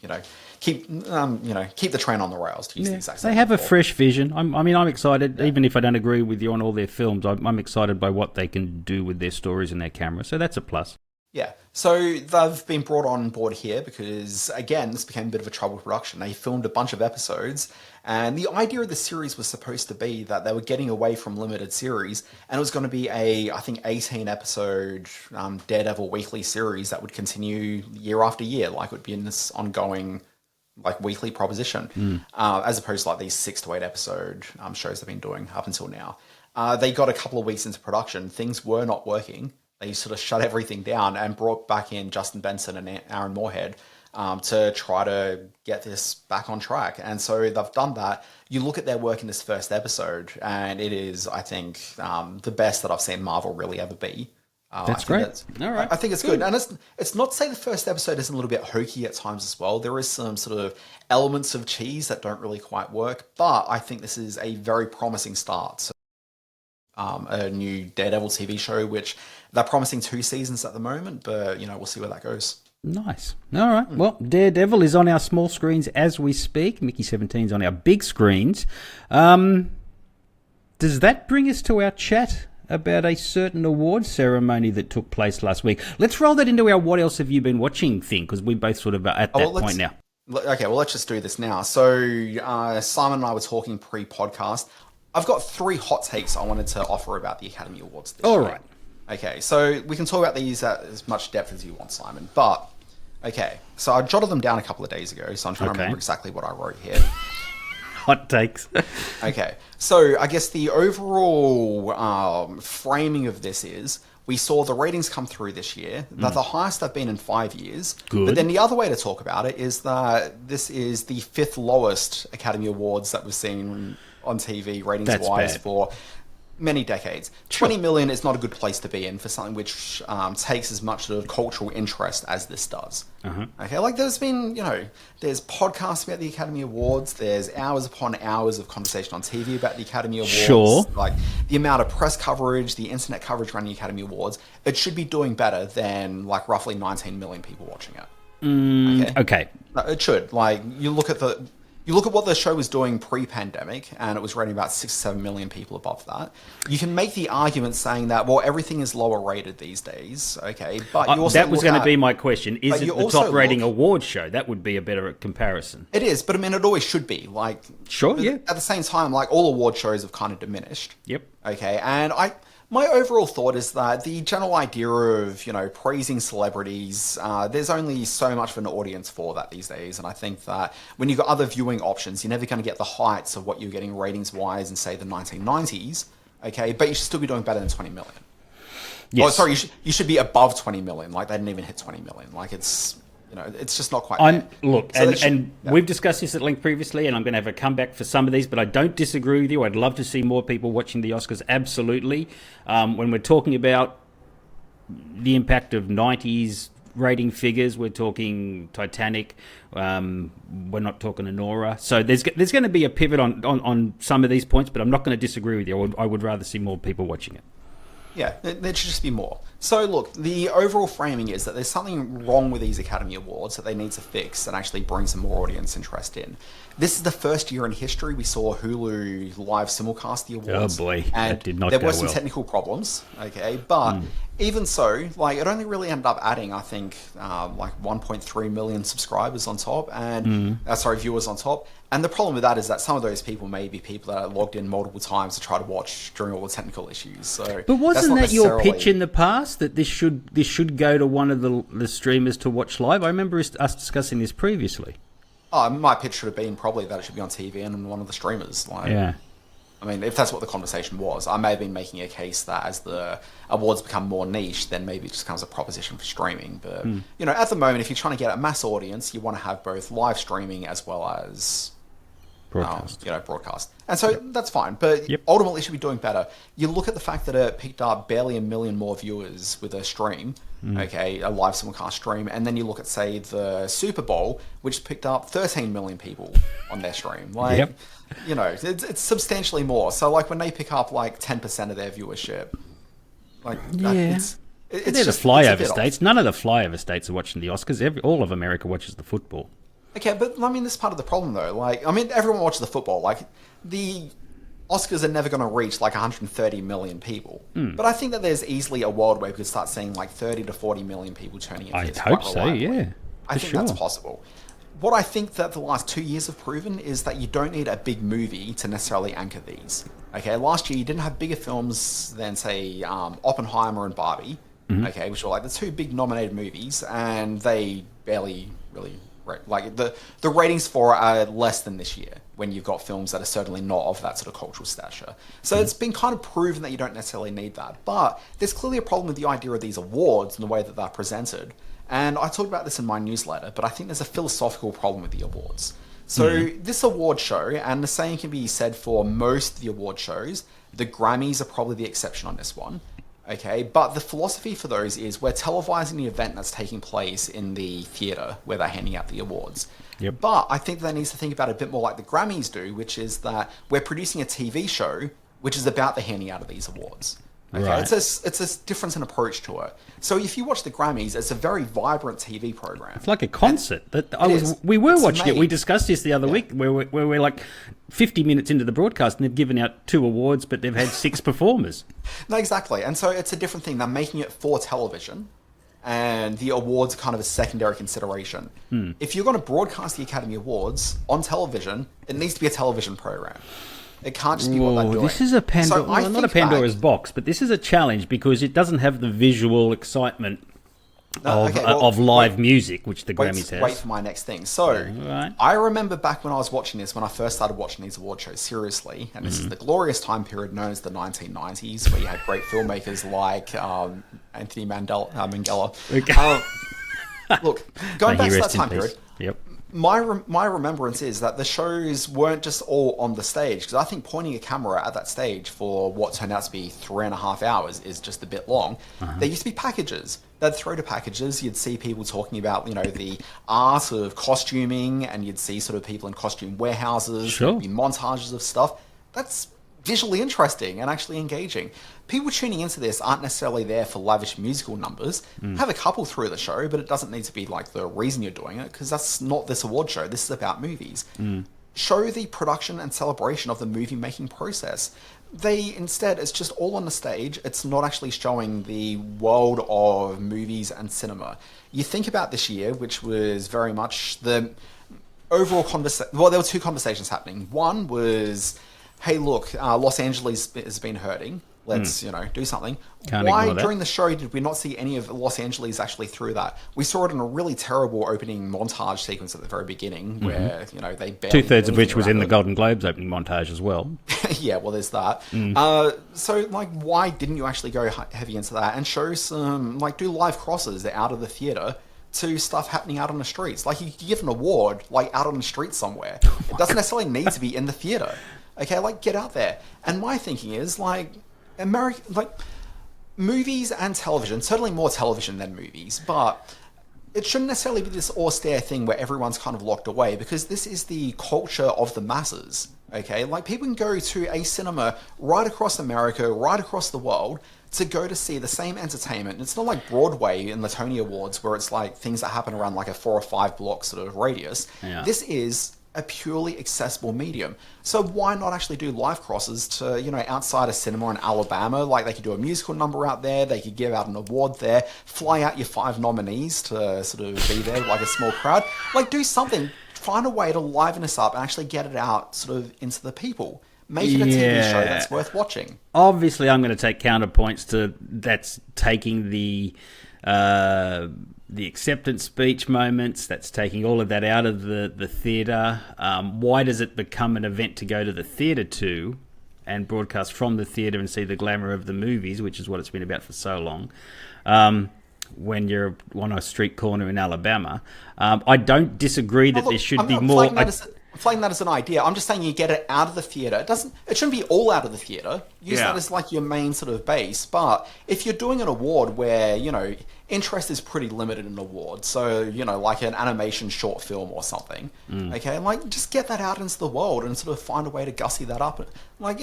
keep the train on the rails. To use the exact same they have metaphor. a fresh vision. I'm excited, even if I don't agree with you on all their films. I'm excited by what they can do with their stories and their camera. So that's a plus. Yeah, so they've been brought on board here because, again, this became a bit of a troubled production. They filmed a bunch of episodes, and the idea of the series was supposed to be that they were getting away from limited series, and it was going to be a, I think, 18-episode Daredevil weekly series that would continue year after year, like it would be in this ongoing, weekly proposition, as opposed to, these 6 to 8 episode shows they've been doing up until now. They got a couple of weeks into production. Things were not working. They sort of shut everything down and brought back in Justin Benson and Aaron Moorhead to try to get this back on track. And so they've done that. You look at their work in this first episode, and it is, I think, the best that I've seen Marvel really ever be. That's great. All right. I think it's good. And it's not to say the first episode isn't a little bit hokey at times as well. There is some sort of elements of cheese that don't really quite work, but I think this is a very promising start. So, a new Daredevil TV show, which they're promising 2 seasons at the moment, but, we'll see where that goes. Nice. All right. Well, Daredevil is on our small screens as we speak. Mickey 17's on our big screens. Does that bring us to our chat about a certain award ceremony that took place last week. Let's roll that into our "What else have you been watching" thing, because we both sort of are at that point now. Okay, well, let's just do this now. So Simon and I were talking pre-podcast. I've got 3 hot takes I wanted to offer about the Academy Awards this year. All right. Okay, so we can talk about these at as much depth as you want, Simon. But, okay, so I jotted them down a couple of days ago, so I'm trying to remember exactly what I wrote here. Hot takes. Okay, so I guess the overall framing of this is we saw the ratings come through this year. They're the highest they've been in 5 years. Good. But then the other way to talk about it is that this is the 5th lowest Academy Awards that we've seen on TV ratings-wise for many decades. 20 million is not a good place to be in for something which takes as much of cultural interest as this does. Okay, like there's been, there's podcasts about the Academy Awards, there's hours upon hours of conversation on TV about the Academy Awards. Sure. Like the amount of press coverage, the internet coverage around the Academy Awards, it should be doing better than like roughly 19 million people watching it. Okay. No, it should. Like you look at what the show was doing pre-pandemic, and it was rating about 6 or 7 million people above that. You can make the argument saying that, well, everything is lower rated these days, okay? But you also that was going to be my question. Is it the top rating look, award show? That would be a better comparison. It is, but I mean, it always should be. Like, sure, yeah. At the same time, like all award shows have kind of diminished. Yep. Okay, and my overall thought is that the general idea of, praising celebrities, there's only so much of an audience for that these days. And I think that when you've got other viewing options, you're never going to get the heights of what you're getting ratings-wise in, say, the 1990s. Okay, but you should still be doing better than 20 million. Yes. Oh, sorry, you should be above 20 million. Like, they didn't even hit 20 million. Like, it's just not quite there. Look, so we've discussed this at length previously, and I'm going to have a comeback for some of these, but I don't disagree with you. I'd love to see more people watching the Oscars, absolutely. When we're talking about the impact of 90s rating figures, we're talking Titanic, we're not talking Anora. So there's going to be a pivot on some of these points, but I'm not going to disagree with you. I would rather see more people watching it. Yeah, there should just be more. So look, the overall framing is that there's something wrong with these Academy Awards that they need to fix and actually bring some more audience interest in. This is the first year in history we saw Hulu live simulcast the awards. Oh boy, and that did not there go were some well. technical problems, okay, but even so, like it only really ended up adding, I think, like 1.3 million subscribers on top, and viewers on top. And the problem with that is that some of those people may be people that are logged in multiple times to try to watch during all the technical issues. So, but wasn't that your pitch in the past that this should go to one of the streamers to watch live? I remember us discussing this previously. Oh, my pitch should have been probably that it should be on TV and on one of the streamers. Like, yeah. I mean, if that's what the conversation was, I may have been making a case that as the awards become more niche, then maybe it just becomes a proposition for streaming. But, at the moment, if you're trying to get a mass audience, you want to have both live streaming as well as broadcast. And so that's fine, but ultimately it should be doing better. You look at the fact that it picked up barely 1 million more viewers with a stream, a live simulcast stream, and then you look at, say, the Super Bowl, which picked up 13 million people on their stream. Like, it's substantially more. So, like, when they pick up, like, 10% of their viewership, like, it's they're the flyover states. None of the flyover states are watching the Oscars. All of America watches the football. Okay, but I mean, this is part of the problem, though. Like, I mean, everyone watches the football. Like, the Oscars are never going to reach like 130 million people. But I think that there's easily a world where we could start seeing like 30 to 40 million people turning in. I hope so, yeah. I think that's possible. What I think that the last 2 years have proven is that you don't need a big movie to necessarily anchor these. Okay, last year you didn't have bigger films than, say, Oppenheimer and Barbie, which were like the 2 big nominated movies, and they barely really... Right, like the ratings for it are less than this year when you've got films that are certainly not of that sort of cultural stature. So it's been kind of proven that you don't necessarily need that. But there's clearly a problem with the idea of these awards and the way that they're presented. And I talked about this in my newsletter, but I think there's a philosophical problem with the awards. So this award show, and the same can be said for most of the award shows, the Grammys are probably the exception on this one. Okay, but the philosophy for those is we're televising the event that's taking place in the theatre where they're handing out the awards. Yep. But I think that needs to think about it a bit more like the Grammys do, which is that we're producing a TV show which is about the handing out of these awards. Okay, Right. it's a difference in approach to it. So if you watch the Grammys, it's a very vibrant TV program. It's like a concert. We were watching it. We discussed this the other week, where we're like 50 minutes into the broadcast, and they've given out 2 awards, but they've had 6 performers. No, exactly. And so it's a different thing. They're making it for television, and the awards are kind of a secondary consideration. If you're going to broadcast the Academy Awards on television, it needs to be a television program. It can't just be what they're doing. This is a not a Pandora's box, but this is a challenge because it doesn't have the visual excitement of live music, which the Grammys has. Wait for my next thing. So, I remember back when I was watching this, when I first started watching these award shows seriously, and this is the glorious time period known as the 1990s, where you had great filmmakers like Anthony Minghella. Look, going back to that time period, my remembrance is that the shows weren't just all on the stage, because I think pointing a camera at that stage for what turned out to be 3.5 hours is just a bit long. There used to be packages. They'd throw to packages. You'd see people talking about, the art of costuming, and you'd see sort of people in costume warehouses. There'd be montages of stuff. That's visually interesting and actually engaging. People tuning into this aren't necessarily there for lavish musical numbers. Have a couple through the show, but it doesn't need to be like the reason you're doing it, because that's not this award show. This is about movies. Show the production and celebration of the movie making process. Instead, it's just all on the stage. It's not actually showing the world of movies and cinema. You think about this year, which was very much the overall conversation. Well, there were 2 conversations happening. One was, hey, look, Los Angeles has been hurting. Let's, do something. Why, during the show, did we not see any of Los Angeles actually through that? We saw it in a really terrible opening montage sequence at the very beginning, where, they barely... 2/3 of which was in the Golden Globes opening montage as well. Yeah, well, there's that. So, why didn't you actually go heavy into that and show some, do live crosses out of the theatre to stuff happening out on the streets? You could give an award, out on the street somewhere. It doesn't necessarily need to be in the theatre. Okay, get out there. And my thinking is, movies and television, certainly more television than movies, but it shouldn't necessarily be this austere thing where everyone's kind of locked away, because this is the culture of the masses. Okay, people can go to a cinema right across America, right across the world, to go to see the same entertainment. It's not like Broadway in the Tony Awards, where it's things that happen around a 4 or 5 block sort of radius. This is a purely accessible medium. So why not actually do live crosses to, outside a cinema in Alabama? They could do a musical number out there, they could give out an award there, fly out your 5 nominees to sort of be there, a small crowd. Do something, find a way to liven us up and actually get it out sort of into the people. Make it a TV show that's worth watching. Obviously, I'm going to take counterpoints to that's taking the acceptance speech moments, that's taking all of that out of the theatre. Why does it become an event to go to the theatre to and broadcast from the theatre and see the glamour of the movies, which is what it's been about for so long, when you're on a street corner in Alabama? I don't disagree that there should be more... I'm flagging that as an idea. I'm just saying you get it out of the theatre. It shouldn't be all out of the theatre. Use that as your main sort of base. But if you're doing an award where, interest is pretty limited in awards, so, an animation short film or something, okay, just get that out into the world and sort of find a way to gussy that up. It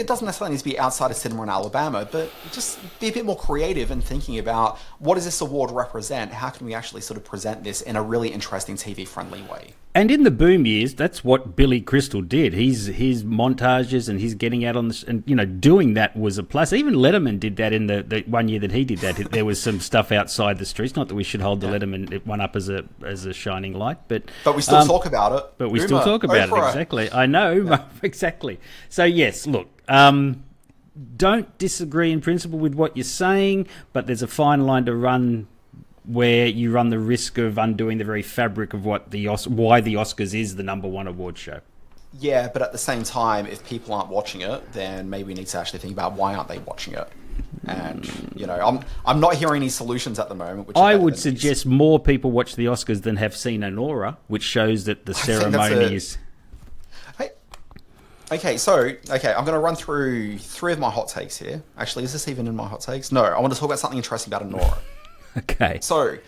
doesn't necessarily need to be outside a cinema in Alabama, but just be a bit more creative in thinking about, what does this award represent? How can we actually sort of present this in a really interesting TV-friendly way? And in the boom years, that's what Billy Crystal did. His montages and his getting out on the... And, doing that was a plus. Even Letterman did that in the 1 year that he did that. There was some stuff outside the streets. Not that we should hold the Letterman one up as a shining light, but we still talk about it. But we still talk about it, exactly. I know, exactly. So, yes, look... don't disagree in principle with what you're saying, but there's a fine line to run where you run the risk of undoing the very fabric of why the Oscars is the #1 award show. Yeah, but at the same time, if people aren't watching it, then maybe we need to actually think about why aren't they watching it. And I'm not hearing any solutions at the moment. Which I would suggest more people watch the Oscars than have seen Anora, which shows that the ceremony is... Okay, I'm going to run through 3 of my hot takes here. Actually, is this even in my hot takes? No, I want to talk about something interesting about Anora. Okay. So,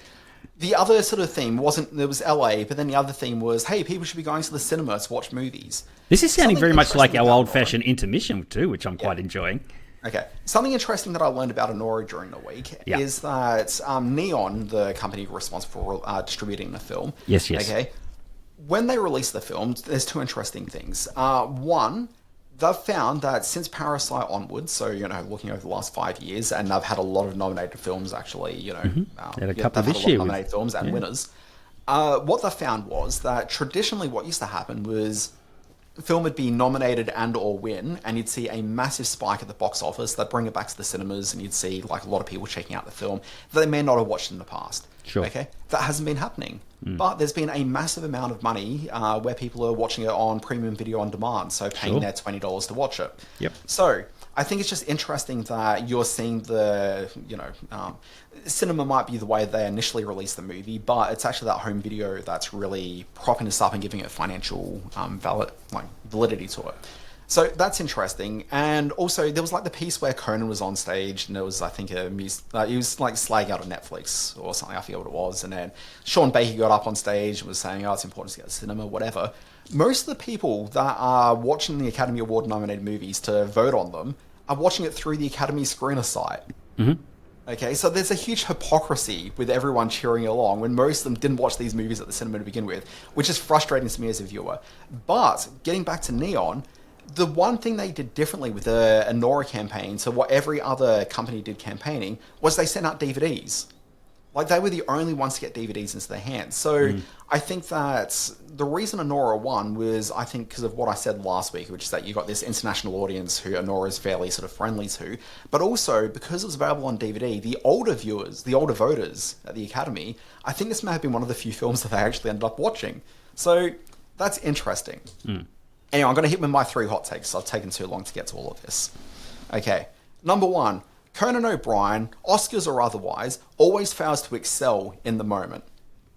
the other sort of theme there was LA, but then the other theme was, hey, people should be going to the cinema to watch movies. This is sounding very much like our old-fashioned intermission too, which I'm quite enjoying. Okay. Something interesting that I learned about Honora during the week is that Neon, the company responsible for distributing the film, Yes. Okay, when they released the film, there's two interesting things. One, they've found that since Parasite onwards, so, looking over the last 5 years, and they've had a lot of nominated films, actually, Had a couple this they've had a lot year of nominated films and winners. What they found was that traditionally what used to happen was the film would be nominated and or win, and you'd see a massive spike at the box office. They'd bring it back to the cinemas, and you'd see like a lot of people checking out the film that they may not have watched in the past. Sure. Okay, that hasn't been happening. But there's been a massive amount of money where people are watching it on premium video on demand, so paying their $20 to watch it. Yep. So I think it's just interesting that you're seeing the, cinema might be the way they initially released the movie, but it's actually that home video that's really propping this up and giving it financial validity to it. So that's interesting. And also there was like the piece where Conan was on stage, and there was, I think, he was like slagging out on Netflix or something, I forget what it was. And then Sean Baker got up on stage and was saying, it's important to get to cinema, whatever. Most of the people that are watching the Academy Award nominated movies to vote on them are watching it through the Academy Screener site. Okay, so there's a huge hypocrisy with everyone cheering along when most of them didn't watch these movies at the cinema to begin with, which is frustrating to me as a viewer. But getting back to Neon, the one thing they did differently with the Honora campaign to what every other company did campaigning was they sent out DVDs. Like, they were the only ones to get DVDs into their hands. So I think that the reason Honora won was, I think, because of what I said last week, which is that you got this international audience who Honora is fairly sort of friendly to, but also because it was available on DVD, the older viewers, the older voters at the Academy, I think this may have been one of the few films that they actually ended up watching. So that's interesting. Anyway, I'm going to hit with my 3 hot takes. I've taken too long to get to all of this. Okay, number 1. Conan O'Brien, Oscars or otherwise, always fails to excel in the moment.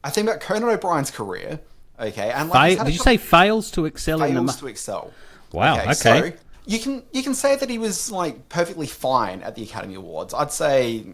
I think about Conan O'Brien's career, okay, and like did you say fails to excel in the moment? Fails to excel. Wow, okay. So you can say that he was like perfectly fine at the Academy Awards. I'd say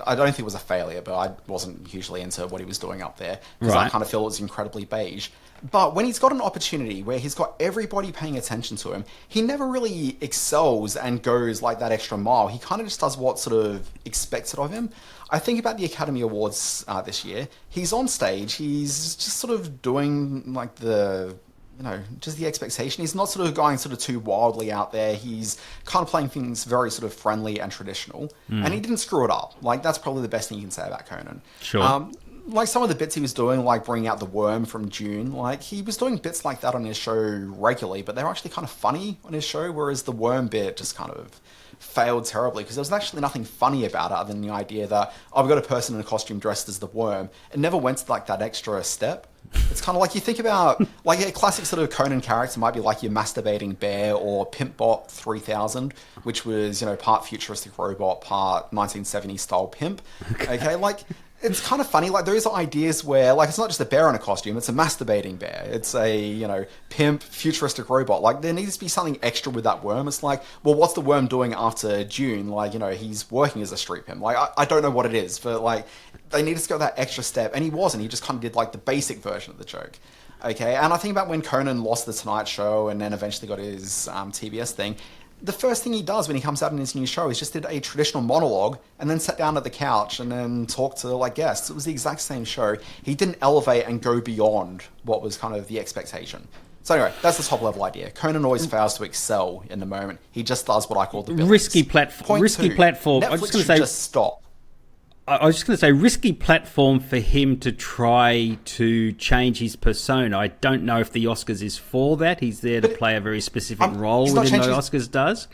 I don't think it was a failure, but I wasn't hugely into what he was doing up there because I kind of feel it was incredibly beige. But when he's got an opportunity where he's got everybody paying attention to him, he never really excels and goes like that extra mile. He kind of just does what's sort of expected of him. I think about the Academy Awards this year. He's on stage. He's just sort of doing like just the expectation. He's not sort of going sort of too wildly out there. He's kind of playing things very sort of friendly and traditional. And he didn't screw it up. Like, that's probably the best thing you can say about Conan. Sure. Like some of the bits he was doing, like bringing out the worm from June, like he was doing bits like that on his show regularly, but they were actually kind of funny on his show, whereas the worm bit just kind of failed terribly because there was actually nothing funny about it other than the idea that, we've got a person in a costume dressed as the worm. It never went to like that extra step. It's kind of like you think about like a classic sort of Conan character might be like your masturbating bear or Pimpbot 3000, which was, part futuristic robot, part 1970s style pimp. Okay, like it's kind of funny. Like, those are ideas where, like, it's not just a bear in a costume, it's a masturbating bear. It's a, pimp, futuristic robot. Like, there needs to be something extra with that worm. It's like, well, what's the worm doing after June? Like, he's working as a street pimp. Like, I don't know what it is, but, like, they needed to go that extra step, and he wasn't. He just kind of did, like, the basic version of the joke. Okay, and I think about when Conan lost The Tonight Show and then eventually got his TBS thing, the first thing he does when he comes out in his new show is just did a traditional monologue and then sat down at the couch and then talked to like guests. It was the exact same show. He didn't elevate and go beyond what was kind of the expectation. So anyway, that's the top level idea. Conan always fails to excel in the moment. He just does what I call the villains. Risky platform. Netflix I was just going to should say, just stop. I was just going to say, risky platform for him to try to change his persona. I don't know if the Oscars is for that. He's there to play a very specific role within the Oscars does.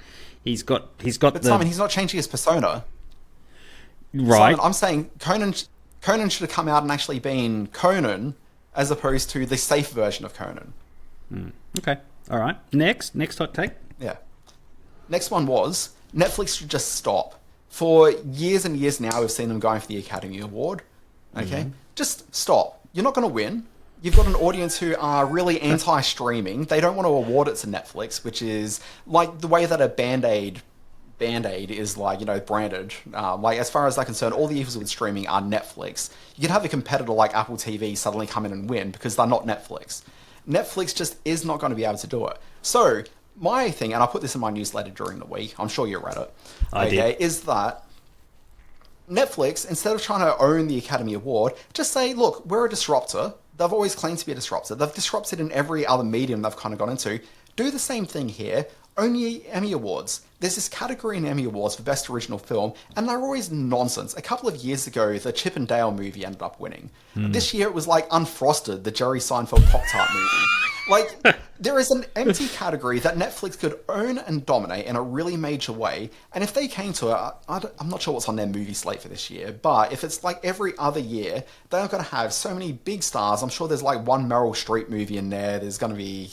He's got. But Simon, he's not changing his persona. Right. Simon, I'm saying Conan should have come out and actually been Conan as opposed to the safe version of Conan. Okay. All right. Next hot take. Yeah. Next one was Netflix should just stop. For years and years now, we've seen them going for the Academy Award. Okay? Just stop. You're not going to win. You've got an audience who are really anti-streaming. They don't want to award it to Netflix, which is like the way that a Band-Aid is like, branded. Like, as far as they're concerned, all the issues with streaming are Netflix. You can have a competitor like Apple TV suddenly come in and win because they're not Netflix. Netflix just is not going to be able to do it. So my thing, and I put this in my newsletter during the week, I'm sure you read it, I did. is that Netflix, instead of trying to own the Academy Award, just say, look, we're a disruptor. They've always claimed to be a disruptor. They've disrupted in every other medium they've kind of gone into. Do the same thing here. Own the Emmy Awards. There's this category in Emmy Awards for Best Original Film, and they're always nonsense. A couple of years ago, the Chip and Dale movie ended up winning. This year, it was like Unfrosted, the Jerry Seinfeld Pop-Tart movie. Like, there is an empty category that Netflix could own and dominate in a really major way. And if they came to it, I'm not sure what's on their movie slate for this year, but if it's like every other year, they're going to have so many big stars. I'm sure there's like one Meryl Streep movie in there. There's going to be,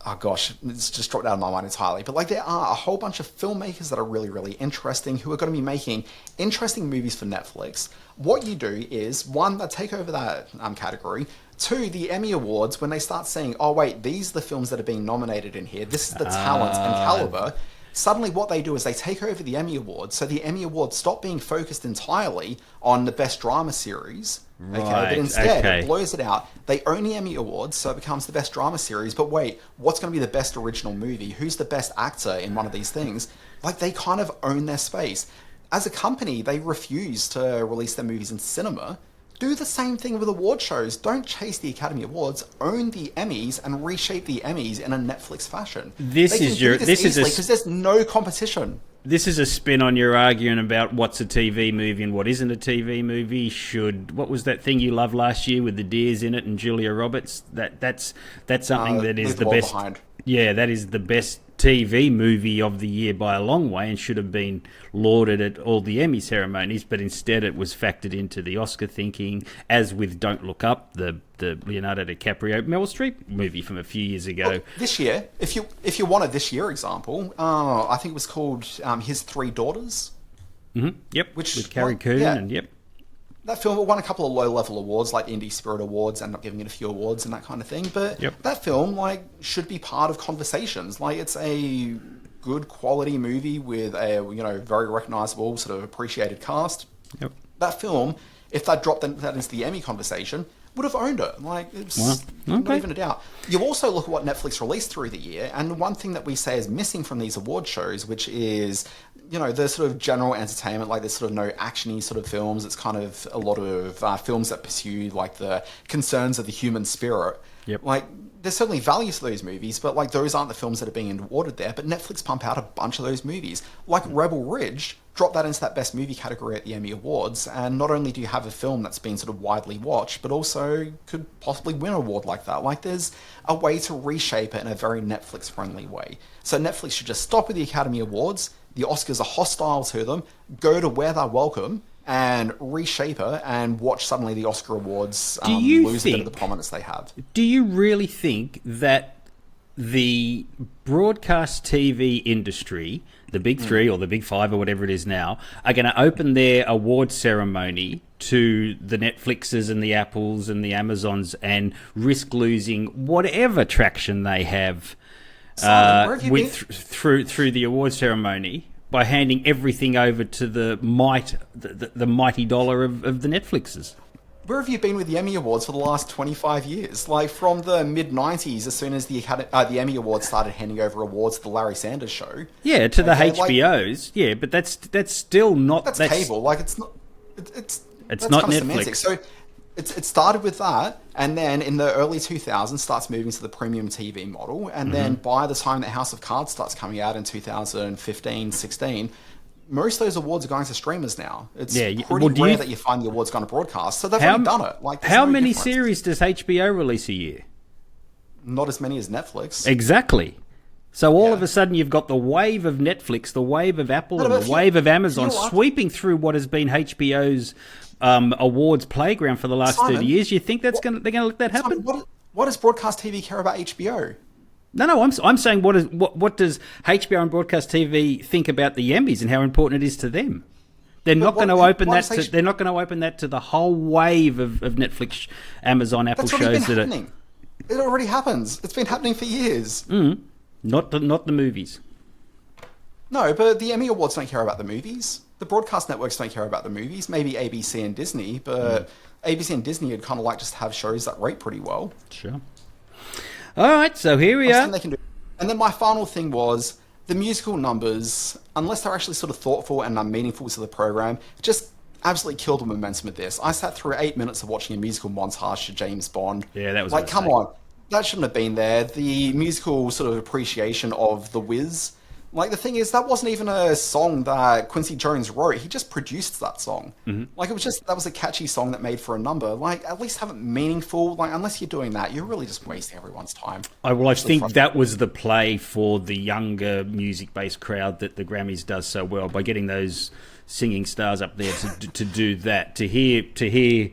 oh gosh, it's just dropped out of my mind entirely. But like, there are a whole bunch of filmmakers that are really, really interesting who are going to be making interesting movies for Netflix. What you do is, one, they take over that category. Two, the Emmy Awards, when they start saying, oh wait, these are the films that are being nominated in here, this is the talent and caliber, suddenly what they do is they take over the Emmy Awards. So the Emmy Awards stop being focused entirely on the best drama series. Okay, but instead it blows it out. They own the Emmy Awards, so it becomes the best drama series. But wait, what's going to be the best original movie? Who's the best actor in one of these things? Like, they kind of own their space. As a company, they refuse to release their movies in cinema. Do the same thing with award shows. Don't chase the Academy Awards. Own the Emmys and reshape the Emmys in a Netflix fashion. This is because there's no competition. This is a spin on your arguing about what's a TV movie and what isn't a TV movie. What was that thing you loved last year with the deers in it and Julia Roberts? That's something that is the best. Behind. Yeah, that is the best TV movie of the year by a long way, and should have been lauded at all the Emmy ceremonies, but instead it was factored into the Oscar thinking, as with Don't Look Up, the Leonardo DiCaprio Meryl Streep movie from a few years ago. Well, this year, if you want a this year example, I think it was called His Three Daughters. Mm-hmm. Yep, with Carrie Coon, and yep. That film won a couple of low-level awards, like Indie Spirit Awards, ended up giving it a few awards and that kind of thing. But that film, like, should be part of conversations. Like, it's a good quality movie with a, very recognizable, sort of appreciated cast. Yep. That film, if they dropped that into the Emmy conversation, would have owned it. Like, it's not even a doubt. You also look at what Netflix released through the year, and one thing that we say is missing from these award shows, which is, the sort of general entertainment, like there's sort of no action-y sort of films. It's kind of a lot of films that pursue, like, the concerns of the human spirit. Yep. Like, there's certainly value to those movies, but, like, those aren't the films that are being awarded there. But Netflix pump out a bunch of those movies. Like Rebel Ridge, drop that into that best movie category at the Emmy Awards, and not only do you have a film that's been sort of widely watched, but also could possibly win an award like that. Like, there's a way to reshape it in a very Netflix-friendly way. So Netflix should just stop with the Academy Awards. The Oscars are hostile to them. Go to where they're welcome and reshape it, and watch suddenly the Oscar Awards lose a bit of the prominence they have. Do you really think that the broadcast TV industry, the big three or the big five or whatever it is now, are going to open their award ceremony to the Netflixes and the Apples and the Amazons and risk losing whatever traction they have through the award ceremony by handing everything over to the mighty dollar of the Netflixes? Where have you been with the Emmy Awards for the last 25 years? Like, from the mid-90s, as soon as the Emmy Awards started handing over awards to the Larry Sanders Show. Yeah, to the HBOs. But that's still not... That's cable. Like, it's not... It's not Netflix. Semantic. So it started with that, and then in the early 2000s starts moving to the premium TV model, and then by the time that House of Cards starts coming out in 2015, 16... most of those awards are going to streamers now. It's pretty rare that you find the awards going to broadcast. So they've already done it. Like, how many series does HBO release a year? Not as many as Netflix. Exactly. So all of a sudden you've got the wave of Netflix, the wave of Apple, and the wave of Amazon sweeping through what has been HBO's awards playground for the last 30 years. You think they're going to let that happen? What does broadcast TV care about HBO? No, I'm saying what does HBO and broadcast TV think about the Emmys and how important it is to them? They're not going to open that. They're not going to open that to the whole wave of Netflix, Amazon, Apple shows that are. It already happens. It's been happening for years. Not the movies. No, but the Emmy Awards don't care about the movies. The broadcast networks don't care about the movies. Maybe ABC and Disney, but ABC and Disney would kind of like just have shows that rate pretty well. Sure. All right, so here we are. And then my final thing was the musical numbers, unless they're actually sort of thoughtful and meaningful to the program, just absolutely killed the momentum of this. I sat through 8 minutes of watching a musical montage to James Bond. Yeah, that was like, come on. That shouldn't have been there. The musical sort of appreciation of The Wiz. Like, the thing is, that wasn't even a song that Quincy Jones wrote. He just produced that song. Like, it was just, that was a catchy song that made for a number. Like, at least have it meaningful. Like, unless you're doing that, you're really just wasting everyone's time. I think that was the play for the younger music-based crowd that the Grammys does so well, by getting those singing stars up there to do that. To hear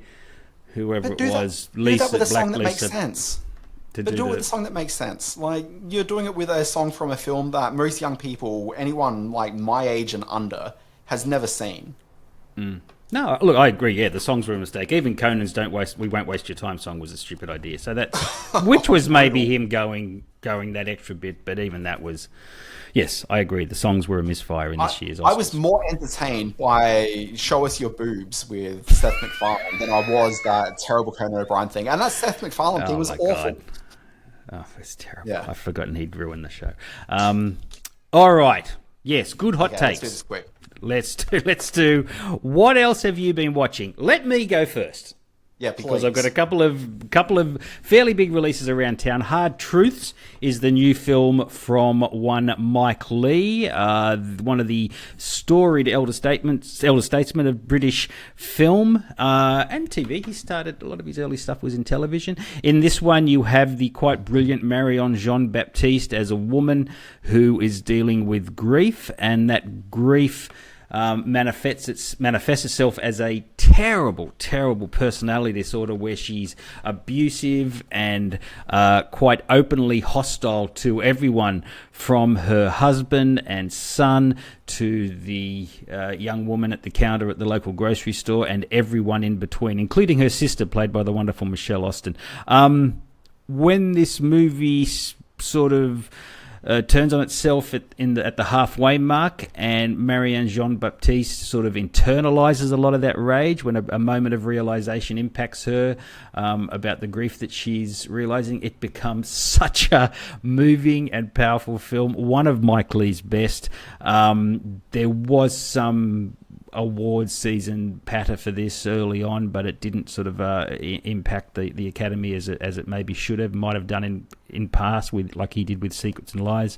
whoever it was, Lisa, do that with a song that Lisa, makes sense. But do it with a song that makes sense. Like, you're doing it with a song from a film that most young people, anyone like my age and under, has never seen. No, look, I agree. Yeah, the songs were a mistake. Even Conan's "We Won't Waste Your Time" song was a stupid idea. So that, which was maybe him going that extra bit, but even that was. Yes, I agree. The songs were a misfire in this year's Oscars. I was more entertained by "Show Us Your Boobs" with Seth MacFarlane than I was that terrible Conan O'Brien thing. And that Seth MacFarlane thing was awful. God. Oh, it's terrible. Yeah. I've forgotten he'd ruined the show. All right. Yes, good hot takes. Let's do this quick. Let's do. What else have you been watching? Let me go first. Yeah, because I've got a couple of fairly big releases around town. Hard Truths is the new film from one Mike Leigh, one of the storied elder statesmen of British film and TV. He started, a lot of his early stuff was in television. In this one, you have the quite brilliant Marianne Jean-Baptiste as a woman who is dealing with grief, and that grief manifests itself as a terrible personality disorder where she's abusive and quite openly hostile to everyone, from her husband and son to the young woman at the counter at the local grocery store and everyone in between, including her sister, played by the wonderful Michelle Austin. When this movie sort of turns on itself at the halfway mark, and Marianne Jean-Baptiste sort of internalizes a lot of that rage when a moment of realization impacts her about the grief that she's realizing. It becomes such a moving and powerful film, one of Mike Leigh's best. There was some awards season patter for this early on, but it didn't sort of impact the Academy as it maybe should have, might have done in past, with like he did with Secrets and Lies.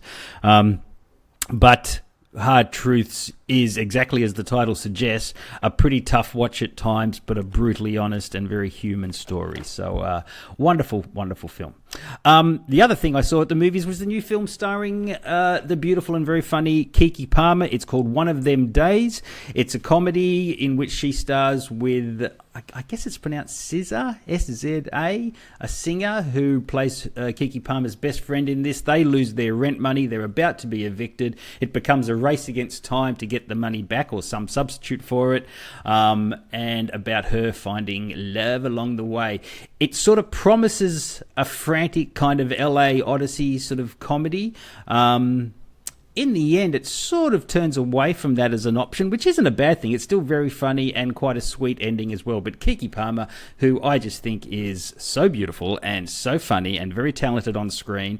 But Hard Truths is, exactly as the title suggests, a pretty tough watch at times, but a brutally honest and very human story. So wonderful film. The other thing I saw at the movies was the new film starring the beautiful and very funny Keke Palmer. It's called One of Them Days. It's a comedy in which she stars with, I guess it's pronounced SZA, S-Z-A, a singer who plays Keke Palmer's best friend in this. They lose their rent money. They're about to be evicted. It becomes a race against time to get the money back or some substitute for it, and about her finding love along the way. It sort of promises a frantic kind of LA Odyssey sort of comedy. In the end, it sort of turns away from that as an option, which isn't a bad thing. It's still very funny and quite a sweet ending as well. But Keke Palmer, who I just think is so beautiful and so funny and very talented on screen,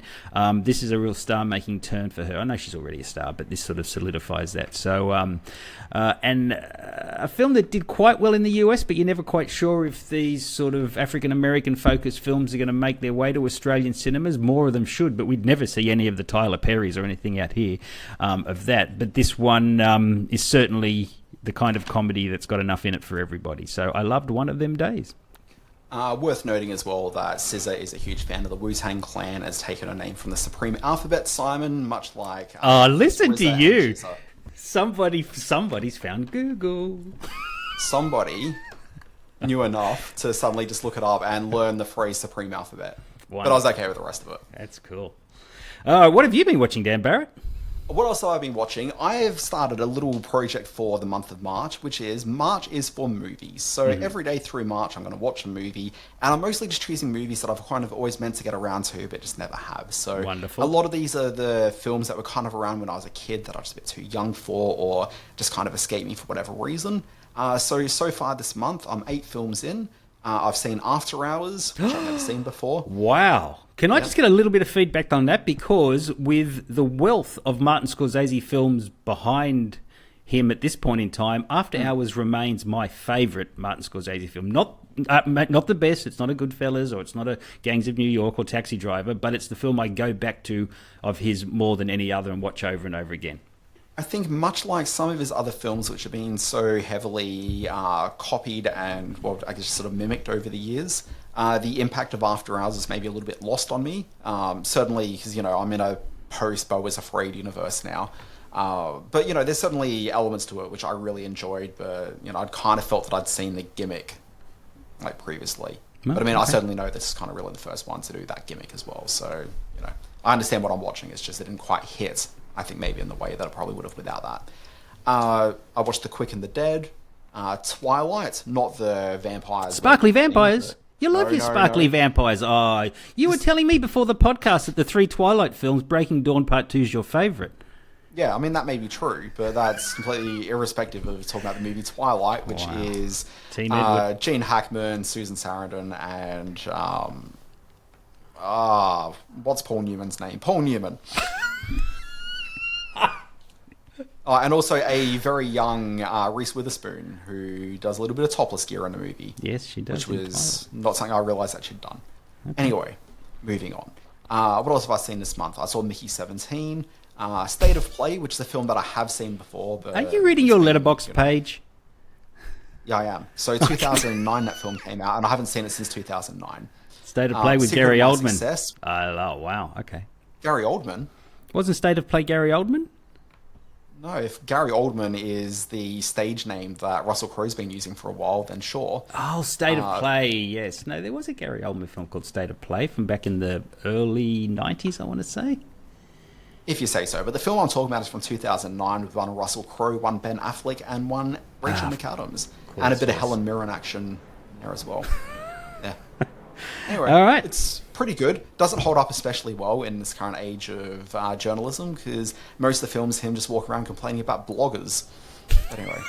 this is a real star-making turn for her. I know she's already a star, but this sort of solidifies that. So, and a film that did quite well in the US, but you're never quite sure if these sort of African-American focused films are going to make their way to Australian cinemas. More of them should, but we'd never see any of the Tyler Perrys or anything out here of that. But this one is certainly the kind of comedy that's got enough in it for everybody. So I loved One of Them Days. Worth noting as well that SZA is a huge fan of the Wu-Tang Clan, has taken her name from the Supreme Alphabet, Simon, much like... listen to you. Somebody's found Google. Somebody knew enough to suddenly just look it up and learn the phrase Supreme Alphabet. Wonderful. But I was okay with the rest of it. That's cool. What have you been watching, Dan Barrett? What else have I been watching? I have started a little project for the month of March, which is March is for movies. So every day through March, I'm going to watch a movie, and I'm mostly just choosing movies that I've kind of always meant to get around to, but just never have. So wonderful. A lot of these are the films that were kind of around when I was a kid that I was just a bit too young for, or just kind of escaped me for whatever reason. So far this month, I'm 8 films in. I've seen After Hours, which I've never seen before. Wow. Can I just get a little bit of feedback on that? Because with the wealth of Martin Scorsese films behind him at this point in time, After Hours remains my favourite Martin Scorsese film. Not the best, it's not a Goodfellas or it's not a Gangs of New York or Taxi Driver, but it's the film I go back to of his more than any other and watch over and over again. I think much like some of his other films, which have been so heavily copied and, well, I guess sort of mimicked over the years, the impact of After Hours is maybe a little bit lost on me. Certainly, because, I'm in a post-Beau Was Afraid universe now. But, there's certainly elements to it which I really enjoyed, but, I'd kind of felt that I'd seen the gimmick, previously. Oh, but, I certainly know this is kind of really the first one to do that gimmick as well. So, I understand what I'm watching. It's just it didn't quite hit, I think, maybe in the way that I probably would have without that. I watched The Quick and the Dead, Twilight, not the vampires. Sparkly vampires? You love your sparkly vampires. Oh, you were telling me before the podcast that the 3 Twilight films, Breaking Dawn Part 2 is your favourite. Yeah, that may be true, but that's completely irrespective of talking about the movie Twilight, which is Gene Hackman, Susan Sarandon, and what's Paul Newman's name? Paul Newman. And also a very young Reese Witherspoon, who does a little bit of topless gear in the movie. Yes, she does. Which was not something I realised that she'd done. Okay. Anyway, moving on. What else have I seen this month? I saw Mickey 17, State of Play, which is a film that I have seen before. But are you reading your letterbox page? Yeah, I am. So 2009 that film came out, and I haven't seen it since 2009. State of Play with Gary Oldman. Success. Oh, wow, okay. Gary Oldman? Wasn't State of Play Gary Oldman? No, if Gary Oldman is the stage name that Russell Crowe's been using for a while, then sure. Oh, State of Play, yes. No, there was a Gary Oldman film called State of Play from back in the early 90s, I want to say. If you say so. But the film I'm talking about is from 2009 with one Russell Crowe, one Ben Affleck, and one Rachel McAdams. And a bit of Helen Mirren action there as well. Yeah. Anyway, all right. It's pretty good. Doesn't hold up especially well in this current age of journalism, because most of the films him just walk around complaining about bloggers. But anyway,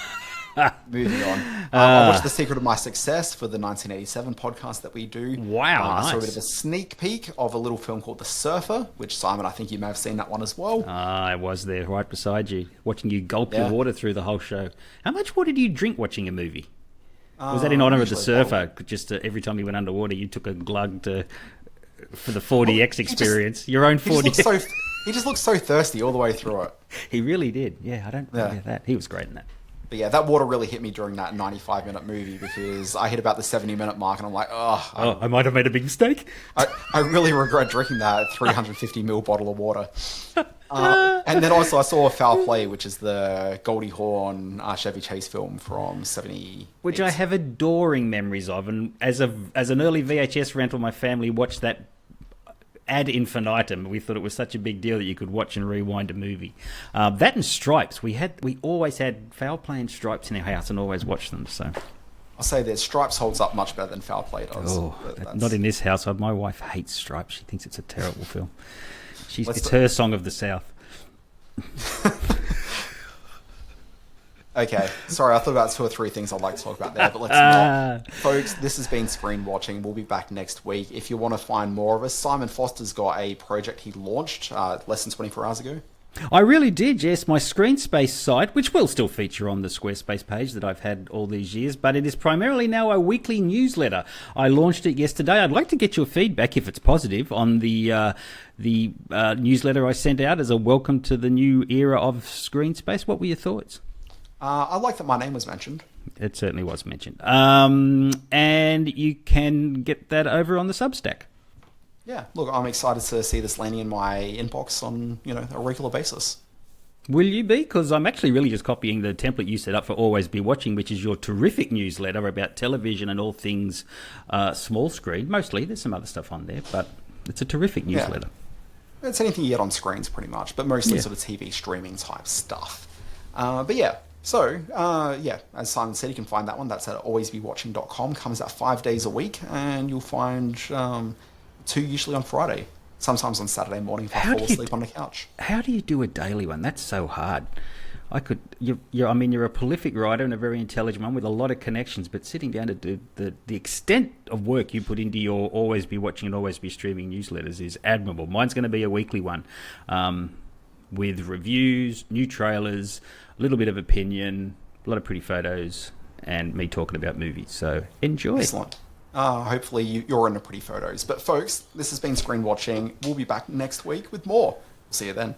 moving on. I watched The Secret of My Success for the 1987 podcast that we do. Wow, nice. I saw a bit of a sneak peek of a little film called The Surfer, which, Simon, I think you may have seen that one as well. I was there right beside you, watching you gulp your water through the whole show. How much water do you drink watching a movie? Was that in honour of the surfer? Just every time you went underwater, you took a glug for the 40X experience. Your own 40X. He just looked so thirsty all the way through it. He really did. Yeah, I don't forget that. He was great in that. But yeah, that water really hit me during that 95-minute movie, because I hit about the 70-minute mark and I'm like, I might have made a big mistake. I really regret drinking that 350ml bottle of water. And then also I saw Foul Play, which is the Goldie Hawn Chevy Chase film from 70. Which I have adoring memories of, and as an early VHS rental, my family watched that ad infinitum. We thought it was such a big deal that you could watch and rewind a movie. That and Stripes. We always had Foul Play and Stripes in our house and always watched them. So I'll say that Stripes holds up much better than Foul Play does. Not in this household. My wife hates Stripes. She thinks it's a terrible film. It's her song of the South. Okay, sorry, I thought about 2 or 3 things I'd like to talk about there, but let's not. Folks, this has been Screen Watching. We'll be back next week. If you want to find more of us, Simon Foster's got a project he launched less than 24 hours ago. I really did, yes. My Screenspace site, which will still feature on the Squarespace page that I've had all these years, but it is primarily now a weekly newsletter. I launched it yesterday. I'd like to get your feedback, if it's positive, on the newsletter I sent out as a welcome to the new era of Screenspace. What were your thoughts? I like that my name was mentioned. It certainly was mentioned. And you can get that over on the Substack. Yeah, look, I'm excited to see this landing in my inbox on, a regular basis. Will you be? Because I'm actually really just copying the template you set up for Always Be Watching, which is your terrific newsletter about television and all things small screen. Mostly, there's some other stuff on there, but it's a terrific newsletter. Yeah. It's anything you get on screens, pretty much, but mostly sort of TV streaming type stuff. But yeah. So, as Simon said, you can find that one. That's at alwaysbewatching.com. Comes out 5 days a week, and you'll find 2 usually on Friday. Sometimes on Saturday morning if I fall asleep on the couch. How do you do a daily one? That's so hard. You're a prolific writer and a very intelligent one with a lot of connections, but sitting down to do the extent of work you put into your always be watching and always be streaming newsletters is admirable. Mine's going to be a weekly one, with reviews, new trailers, a little bit of opinion, a lot of pretty photos, and me talking about movies. So enjoy. Excellent. Hopefully you're into pretty photos. But folks, this has been Screen Watching. We'll be back next week with more. See you then.